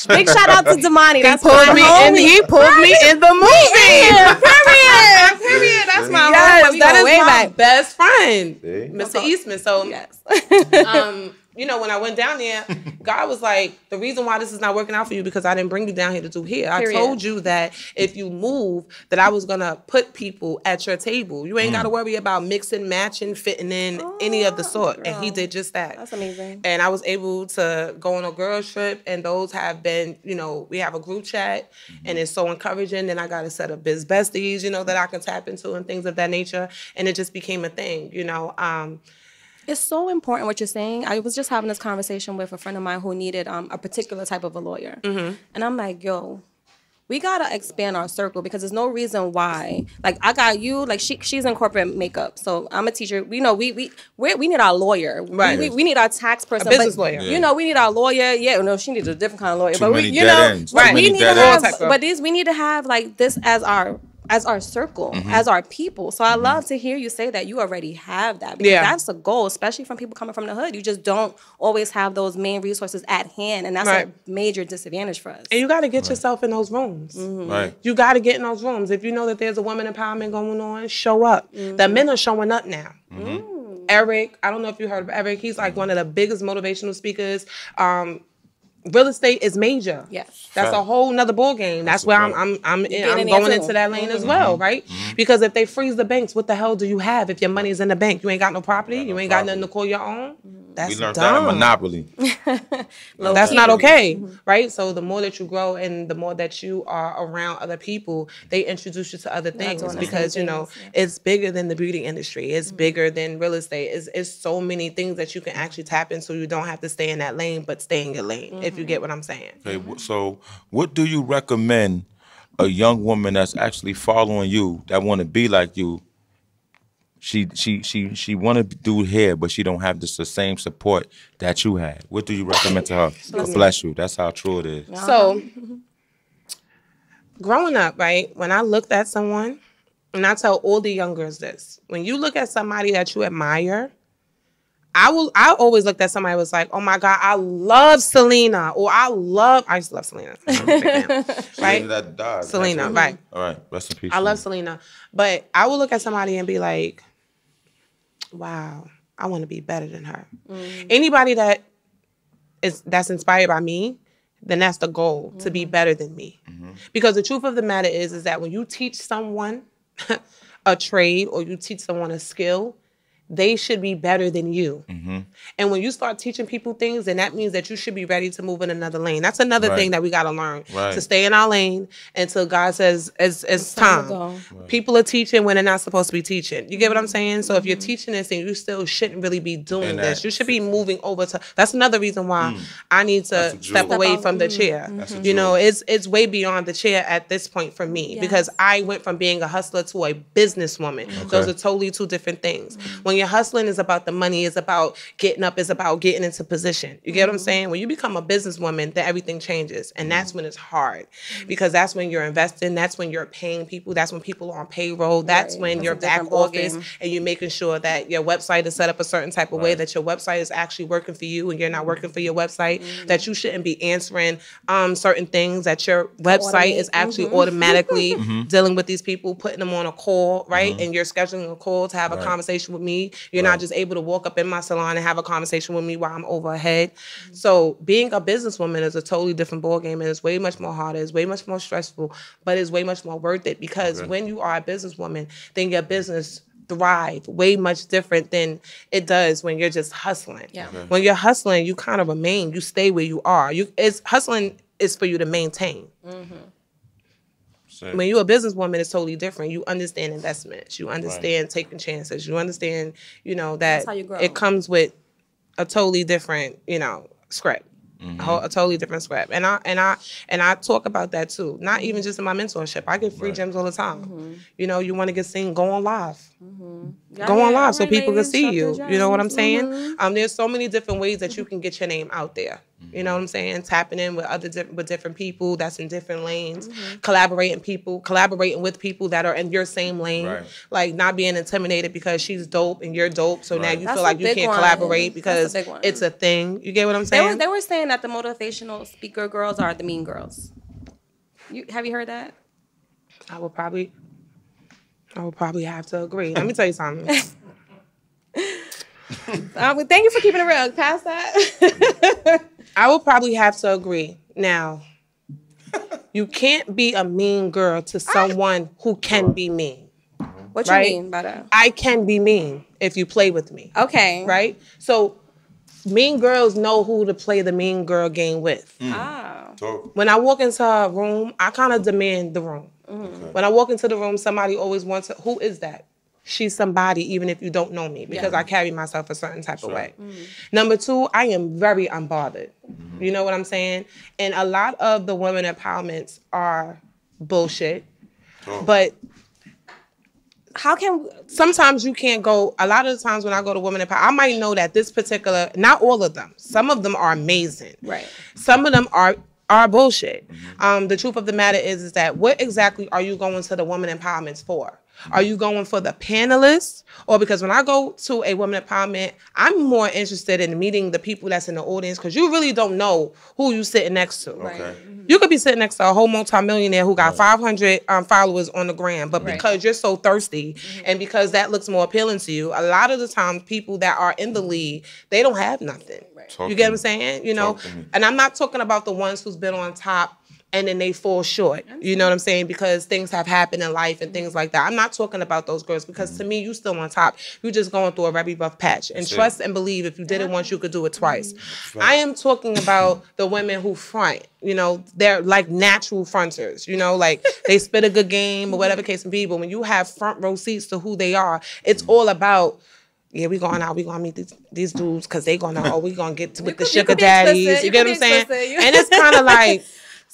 Big shout out to Damani. He That's pulled my me homie. in. He pulled me in the movie. Period. That's my Yes, homie. We that go is way my back. best friend, See? Mr. Eastman. So, Yes. when I went down there, God was like, the reason why this is not working out for you because I didn't bring you down here to do hair. Period. I told you that if you move, that I was gonna put people at your table. You ain't gotta worry about mixing, matching, fitting in any of the sort. girl. And he did just that. That's amazing. And I was able to go on a girls trip, and those have been, we have a group chat, and it's so encouraging. And I got a set of biz besties, that I can tap into and things of that nature. And it just became a thing, It's so important what you're saying. I was just having this conversation with a friend of mine who needed a particular type of a lawyer. And I'm like, yo, we gotta expand our circle because there's no reason why. Like I got you, like she's in corporate makeup, so I'm a teacher. We need our lawyer, Right. We need our tax person, business but, lawyer. we need our lawyer. Yeah, no, she needs a different kind of lawyer. Too but many we, dead ends. but Too we many need to dead have, ends. but we need to have like this as our circle, as our people. So I love to hear you say that you already have that because that's a goal, especially from people coming from the hood. You just don't always have those main resources at hand, and that's Right. a major disadvantage for us. And you got to get yourself in those rooms. Right. You got to get in those rooms. If you know that there's a woman empowerment going on, show up. The men are showing up now. Eric, I don't know if you heard of Eric. He's like one of the biggest motivational speakers. Real estate is major. Yes. That's a whole nother ball game. That's where I'm in there going too. into that lane as well, right? Because if they freeze the banks, what the hell do you have if your money's in the bank? You ain't got no property. You ain't got nothing to call your own. That's We learned dumb. that in Monopoly. That's not okay, right? So the more that you grow and the more that you are around other people, they introduce you to other things doing the because, same you know, things, it's bigger than the beauty industry. It's bigger than real estate. It's so many things that you can actually tap into. You don't have to stay in that lane, but stay in your lane, if you get what I'm saying. Okay, so what do you recommend a young woman that's actually following you that want to be like you? She want to do hair, but she don't have the same support that you had. What do you recommend to her? God bless you. That's how true it is. So, growing up, right, when I looked at someone, and I tell all the young girls this, when you look at somebody that you admire, I always looked at somebody who was like, oh my God, I love Selena, or I used to love Selena. Right? That died. Selena, right. All right, rest in peace. I love Selena. But I would look at somebody and be like, wow, I want to be better than her. Anybody that's inspired by me, then that's the goal, to be better than me. Because the truth of the matter is that when you teach someone a trade or you teach someone a skill, they should be better than you. And when you start teaching people things, then that means that you should be ready to move in another lane. That's another thing that we got to learn, to stay in our lane until God says it's time. People are teaching when they're not supposed to be teaching. You get what I'm saying? So if you're teaching this, then you still shouldn't really be doing this. You should be moving over to, that's another reason why I need to step away from the chair. You know, it's way beyond the chair at this point for me, because I went from being a hustler to a businesswoman. Those are totally two different things. When you're hustling, is about the money, is about getting up, is about getting into position. You get what I'm saying? When you become a businesswoman, then everything changes. And that's when it's hard, because that's when you're investing, that's when you're paying people, that's when people are on payroll, that's when you're back office and you're making sure that your website is set up a certain type of way, that your website is actually working for you and you're not working for your website, that you shouldn't be answering certain things, that your website is actually automatically dealing with these people, putting them on a call, right? And you're scheduling a call to have a conversation with me. You're not just able to walk up in my salon and have a conversation with me while I'm overhead. So being a businesswoman is a totally different ballgame, and it's way much more harder, it's way much more stressful, but it's way much more worth it, because when you are a businesswoman, then your business thrive way much different than it does when you're just hustling. When you're hustling, you kind of remain, you stay where you are. Hustling is for you to maintain. When you're a businesswoman, it's totally different. You understand investments. You understand taking chances. You understand, you know, that it comes with a totally different, you know, script. A totally different script. And I talk about that too. Not even just in my mentorship. I get free gems all the time. You know, you want to get seen, go on live. Go on live so people can see you. You know what I'm saying? There's so many different ways that you can get your name out there. You know what I'm saying? Tapping in with with different people that's in different lanes, collaborating with people that are in your same lane, like not being intimidated because she's dope and you're dope. So now you feel like you can't collaborate because it's a thing. You get what I'm saying? They were saying that the motivational speaker girls are the mean girls. Have you heard that? I would probably have to agree. Let me tell you something. Thank you for keeping it real. Past that. I would probably have to agree. Now, you can't be a mean girl to someone who can be mean. What you mean by that? I can be mean if you play with me. Okay. Right? So, mean girls know who to play the mean girl game with. When I walk into a room, I kind of demand the room. When I walk into the room, somebody always wants to, who is that? She's somebody, even if you don't know me, because I carry myself a certain type of way. Number two, I am very unbothered. You know what I'm saying? And a lot of the women empowerments are bullshit. But sometimes you can't go, a lot of the times when I go to women empowerment, I might know that this particular, not all of them, some of them are amazing. Some of them are bullshit. The truth of the matter is that what exactly are you going to the women empowerments for? Are you going for the panelists? Or because when I go to a women empowerment, I'm more interested in meeting the people that's in the audience, because you really don't know who you sitting next to. You could be sitting next to a whole multimillionaire who got 500 followers on the gram, but because you're so thirsty and because that looks more appealing to you, a lot of the times people that are in the league, they don't have nothing. You get what I'm saying? You know, and I'm not talking about the ones who's been on top and then they fall short. You know what I'm saying? Because things have happened in life and things like that. I'm not talking about those girls because to me, you still on top. You just going through a very rough patch. And trust and believe if you did it once, you could do it twice. I am talking about the women who front. You know, they're like natural fronters. You know, like they spit a good game or whatever case may be. But when you have front row seats to who they are, it's all about, yeah, we going out, we gonna meet these dudes because they gonna, we gonna get with the sugar daddies. You get what I'm saying? And it's kind of like,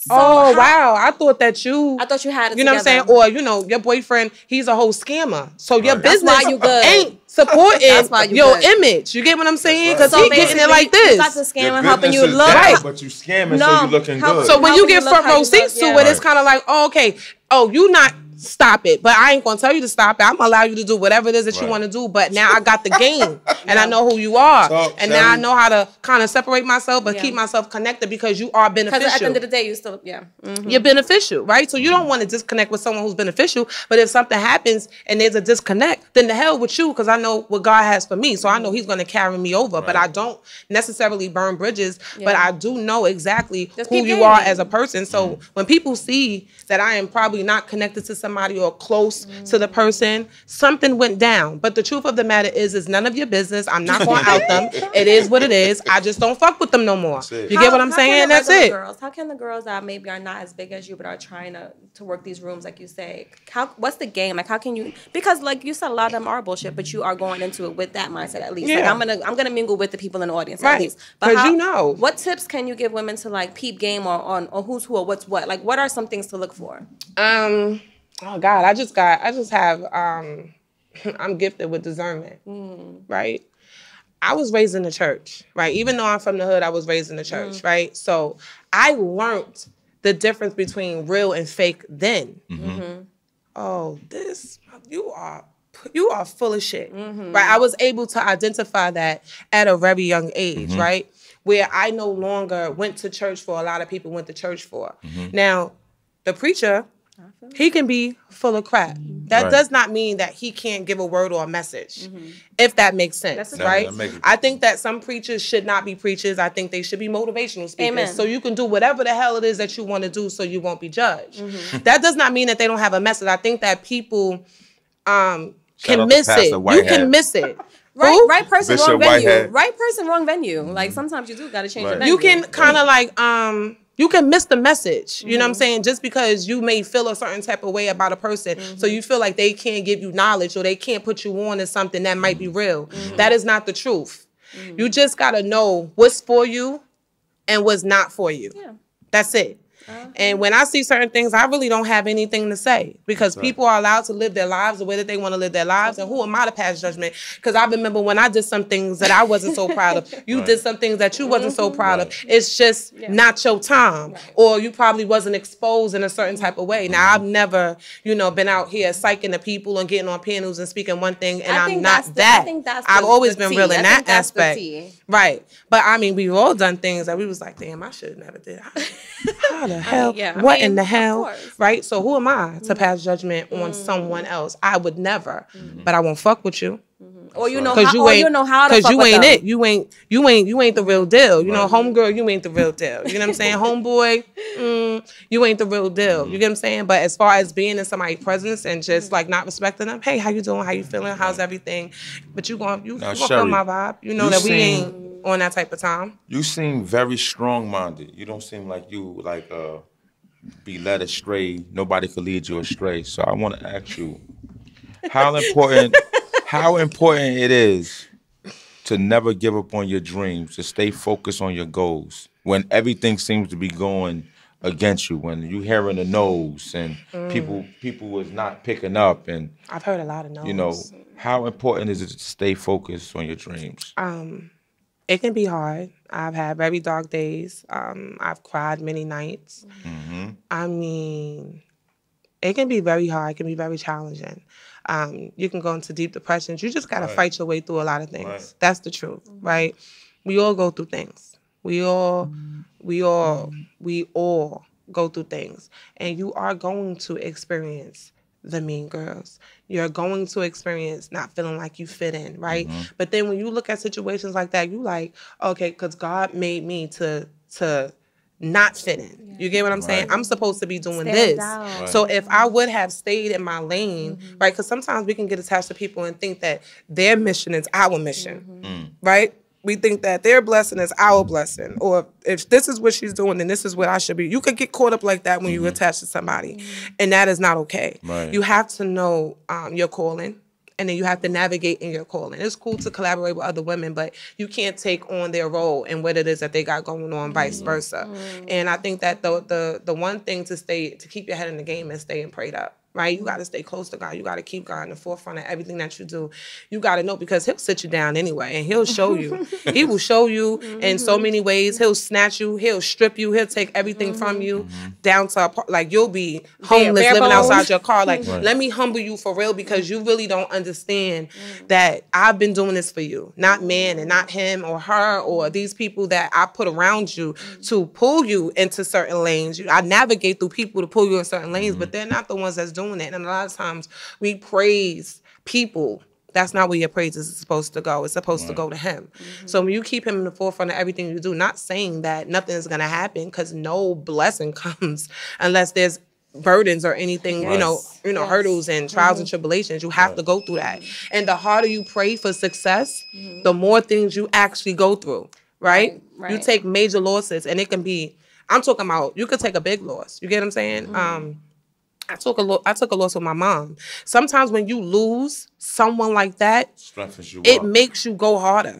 wow, I thought you had it, you know what I'm saying? Or, you know, your boyfriend, he's a whole scammer. So your business ain't supporting your image. You get what I'm saying? Because he's getting it like this. That's the scammer helping you look. Right. But you scamming, so you looking good. So when you get front row seats to it, it's kind of like, oh, okay, you not... Stop it. But I ain't going to tell you to stop it. I'm going to allow you to do whatever it is that you want to do. But now I got the game and I know who you are. And now I know how to kind of separate myself but keep myself connected because you are beneficial. Because at the end of the day, you still, You're beneficial, right? So you don't want to disconnect with someone who's beneficial. But if something happens and there's a disconnect, then the hell with you because I know what God has for me. So I know he's going to carry me over. But I don't necessarily burn bridges. But I do know exactly who you are as a person. So when people see that I am probably not connected to somebody or close to the person, something went down. But the truth of the matter is none of your business. I'm not going to out them. It is what it is. I just don't fuck with them no more. You get what I'm saying? That's it. How can the girls that maybe are not as big as you but are trying to work these rooms like you say, what's the game? Like how can you, because like you said, a lot of them are bullshit, but you are going into it with that mindset at least. Yeah. Like I'm gonna mingle with the people in the audience at least. Because you know. What tips can you give women to like peep game on who's who or what's what? Like what are some things to look for? Oh God, I just have, I'm gifted with discernment, right? I was raised in the church, right? Even though I'm from the hood, I was raised in the church, right? So I learned the difference between real and fake then. Oh, you are full of shit, right? I was able to identify that at a very young age, right? Where I no longer went to church for a lot of people went to church for. Now, the preacher, he can be full of crap. That does not mean that he can't give a word or a message, if that makes sense, right? I think that some preachers should not be preachers. I think they should be motivational speakers. Amen. So you can do whatever the hell it is that you want to do so you won't be judged. That does not mean that they don't have a message. I think that people can miss it. You can miss it. Right person, wrong venue. Right person, wrong venue. Like sometimes you do got to change the venue. You can kind of like... you can miss the message, you know what I'm saying? Just because you may feel a certain type of way about a person. So you feel like they can't give you knowledge or they can't put you on to something that might be real. That is not the truth. You just got to know what's for you and what's not for you. That's it. And when I see certain things, I really don't have anything to say because people are allowed to live their lives the way that they want to live their lives. And who am I to pass judgment? Because I remember when I did some things that I wasn't so proud of. You did some things that you wasn't so proud of. It's just not your time. Or you probably wasn't exposed in a certain type of way. Now, I've never, been out here psyching the people and getting on panels and speaking one thing, and I'm not that. I've always been real in that aspect. Right. But, I mean, we've all done things that we was like, damn, I should have never did. How the hell? What in the hell? Right? So who am I to pass judgment on someone else? I would never. But I won't fuck with you. Or you know how to fuck with them. Because you ain't it. You ain't the real deal. You know, homegirl, you ain't the real deal. You know what I'm saying? Homeboy, you ain't the real deal. You get what I'm saying? But as far as being in somebody's presence and just like not respecting them, hey, how you doing? How you feeling? How's everything? But you gonna feel my vibe. You know that we ain't on that type of time. You seem very strong-minded. You don't seem like you be led astray. Nobody could lead you astray. So I want to ask you, how important it is to never give up on your dreams, to stay focused on your goals when everything seems to be going against you, when you hearing the no's and people was not picking up, and I've heard a lot of no's. You know, how important is it to stay focused on your dreams? It can be hard. I've had very dark days. I've cried many nights. I mean, it can be very hard. It can be very challenging. You can go into deep depressions. You just got to fight your way through a lot of things. That's the truth, right? We all go through things. We all go through things. And you are going to experience the mean girls. You're going to experience not feeling like you fit in, right? But then when you look at situations like that, you like, okay, because God made me to not fitting. You get what I'm saying? I'm supposed to be doing this. Right. So if I would have stayed in my lane, right? Because sometimes we can get attached to people and think that their mission is our mission, right? We think that their blessing is our blessing. Or if this is what she's doing, then this is what I should be. You could get caught up like that when you attach to somebody. And that is not okay. Right. You have to know your calling. And then you have to navigate in your calling. It's cool to collaborate with other women, but you can't take on their role and what it is that they got going on, vice versa. And I think that the one thing to keep your head in the game is staying prayed up. Right? You got to stay close to God. You got to keep God in the forefront of everything that you do. You got to know, because he'll sit you down anyway, and he'll show you. He will show you in so many ways. He'll snatch you. He'll strip you. He'll take everything from you down to like you'll be homeless, living outside your car. Like, let me humble you for real, because you really don't understand that I've been doing this for you, not man and not him or her or these people that I put around you to pull you into certain lanes. I navigate through people to pull you in certain lanes, but they're not the ones that's doing it. And a lot of times we praise people. That's not where your praise is supposed to go. It's supposed to go to him. So when you keep him in the forefront of everything you do, not saying that nothing is going to happen, because no blessing comes unless there's burdens or anything, you know, hurdles and trials and tribulations. You have to go through that. And the harder you pray for success, the more things you actually go through, right? You take major losses, and it can be, I'm talking about, you could take a big loss. You get what I'm saying? I took a loss with my mom. Sometimes when you lose someone like that, it makes you go harder.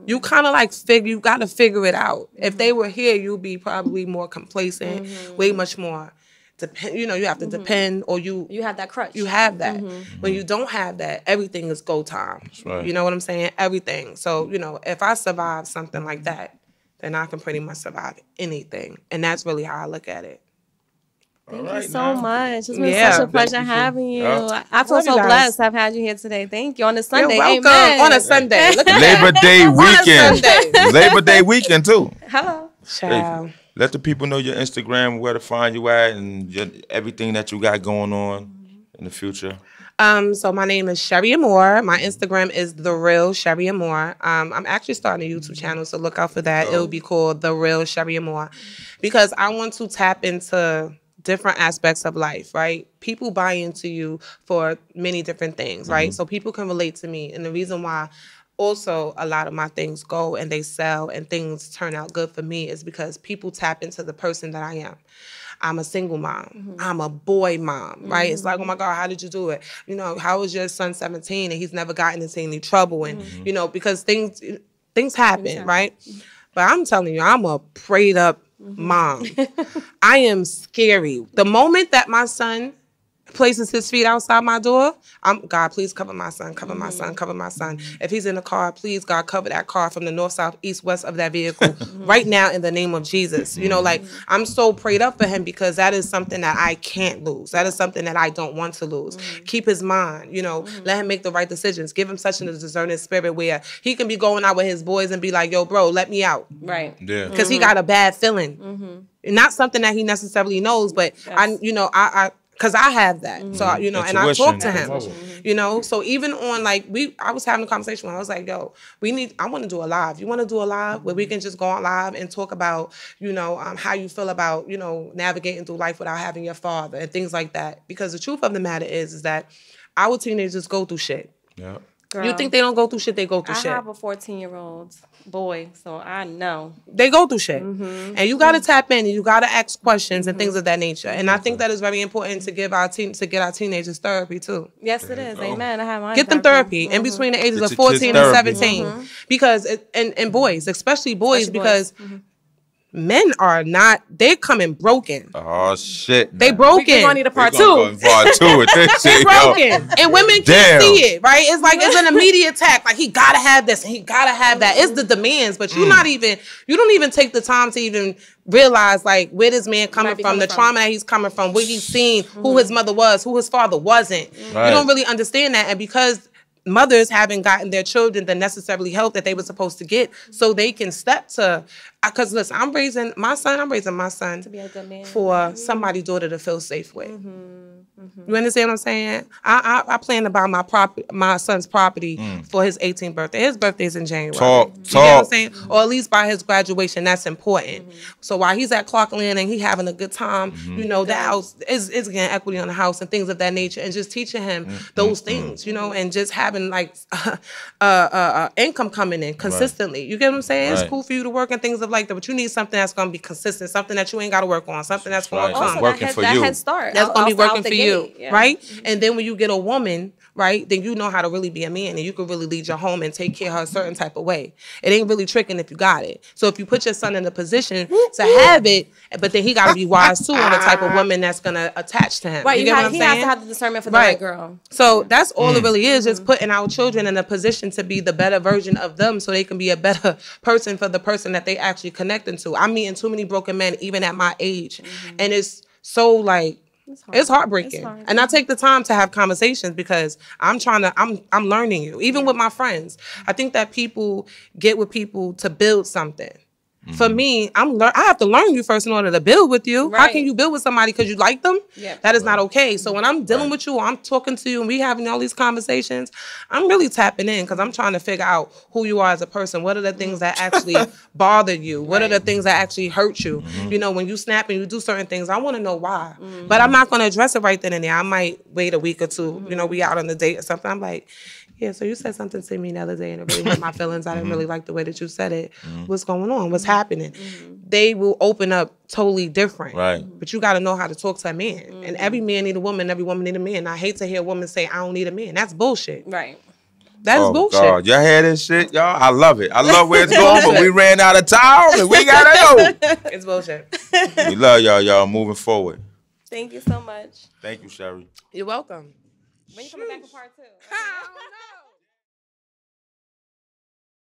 You kind of like you got to figure it out. If they were here, you'd be probably more complacent, way much more. You know, you have to depend, or you have that crutch. You have that. When you don't have that, everything is go time. Right. You know what I'm saying? Everything. So, you know, if I survive something like that, then I can pretty much survive anything. And that's really how I look at it. Thank you so much. It's been such a pleasure having you. I feel so blessed to have had you here today. Thank you. On a Sunday. You're welcome. Amen. On a Sunday. Look at Labor Day weekend. Labor Day weekend too. Hello. Ciao. Let the people know your Instagram, where to find you at, and everything that you got going on in the future. So my name is Cherie Amor. My Instagram is The Real Cherie Amor. I'm actually starting a YouTube channel, so look out for that. It'll be called The Real Cherie Amor, because I want to tap into different aspects of life, right? People buy into you for many different things, right? So people can relate to me. And the reason why also a lot of my things go and they sell and things turn out good for me is because people tap into the person that I am. I'm a single mom. I'm a boy mom, right? It's like, oh my God, how did you do it? You know, how is your son 17 and he's never gotten into any trouble? And, you know, because things happen, right? But I'm telling you, I'm a prayed up mom. I am scary. The moment that my son places his feet outside my door, God, please cover my son, cover my son, cover my son. If he's in a car, please, God, cover that car from the north, south, east, west of that vehicle right now in the name of Jesus. You know, like, I'm so prayed up for him, because that is something that I can't lose. That is something that I don't want to lose. Keep his mind, you know, let him make the right decisions. Give him such a discerning spirit where he can be going out with his boys and be like, yo, bro, let me out. Right. Yeah. Because he got a bad feeling. Not something that he necessarily knows, but because I have that. So, you know, and I talk to him, you know. So even on, like, I was having a conversation where I was like, yo, I want to do a live. You want to do a live where we can just go on live and talk about, you know, how you feel about, you know, navigating through life without having your father and things like that. Because the truth of the matter is that our teenagers go through shit. Yeah. Girl, You think they don't go through shit, they go through shit. I have a 14-year-old boy, so I know. They go through shit. And you got to tap in, and you got to ask questions and things of that nature. And I think that is very important to get our teenagers therapy too. Yes, it is. Amen. I have mine. Get them therapy in between the ages of 14 and 17. Because, and boys, especially boys, because men are not, they're coming broken. Oh, shit. They broken. We're going to need a part two. Part two with this They shit. broken. And women can't see it, right? It's like, it's an immediate attack. Like, he gotta have this and he gotta have that. It's the demands, but you don't even take the time to even realize, like, where this man coming from, the trauma that he's coming from, what he's seen, who his mother was, who his father wasn't. Right. You don't really understand that. And because mothers haven't gotten their children the necessarily help that they were supposed to get, so they can step to because listen, I'm raising my son To be a good man. for somebody's daughter to feel safe with. You understand what I'm saying? I plan to buy my son's property for his 18th birthday. His birthday's in January. Talk. You get what I'm saying? Or at least by his graduation. That's important. So while he's at Clarkland and he having a good time, you know, the house is getting equity on the house and things of that nature, and just teaching him those things, you know, and just having like income coming in consistently. You get what I'm saying? Right. It's cool for you to work and things of like that, but you need something that's going to be consistent, something that you ain't got to work on, something that's going to Right. come. Working for that you. head start. That's gonna be out working the for you, gate, yeah. right? And then when you get a woman, right, then you know how to really be a man, and you can really lead your home and take care of her a certain type of way. It ain't really tricking if you got it. So if you put your son in a position to have it, but then he got to be wise too on the type of woman that's gonna attach to him. Right, You get what I'm he saying? has to have the discernment for the right girl. So that's all it really is, just putting our children in a position to be the better version of them so they can be a better person for the person that they actually connecting to. I'm meeting too many broken men, even at my age. And it's so like, it's heartbreaking. It's hard. And I take the time to have conversations because I'm learning you. Even with my friends. I think that people get with people to build something. For me, I have to learn you first in order to build with you. How Right. can you build with somebody because you like them? Yeah. That is not okay. So when I'm dealing with you, or I'm talking to you, and we having all these conversations, I'm really tapping in because I'm trying to figure out who you are as a person. What are the things that actually bother you? What are the things that actually hurt you? You know, when you snap and you do certain things, I want to know why. But I'm not going to address it right then and there. I might wait a week or two. You know, we out on a date or something. I'm like, yeah, so you said something to me the other day and it really hurt my feelings. I didn't really like the way that you said it. What's going on? What's happening? They will open up totally different. Right. But you got to know how to talk to a man. And every man need a woman, every woman need a man. I hate to hear a woman say, I don't need a man. That's bullshit. Right. That is Oh, bullshit. God. Y'all hear this shit, y'all? I love it. I love where it's going, but we ran out of time and we gotta go. It's bullshit. We love y'all. Y'all moving forward. Thank you so much. Thank you, Cherie. You're welcome. When you coming back for part 2? I don't know.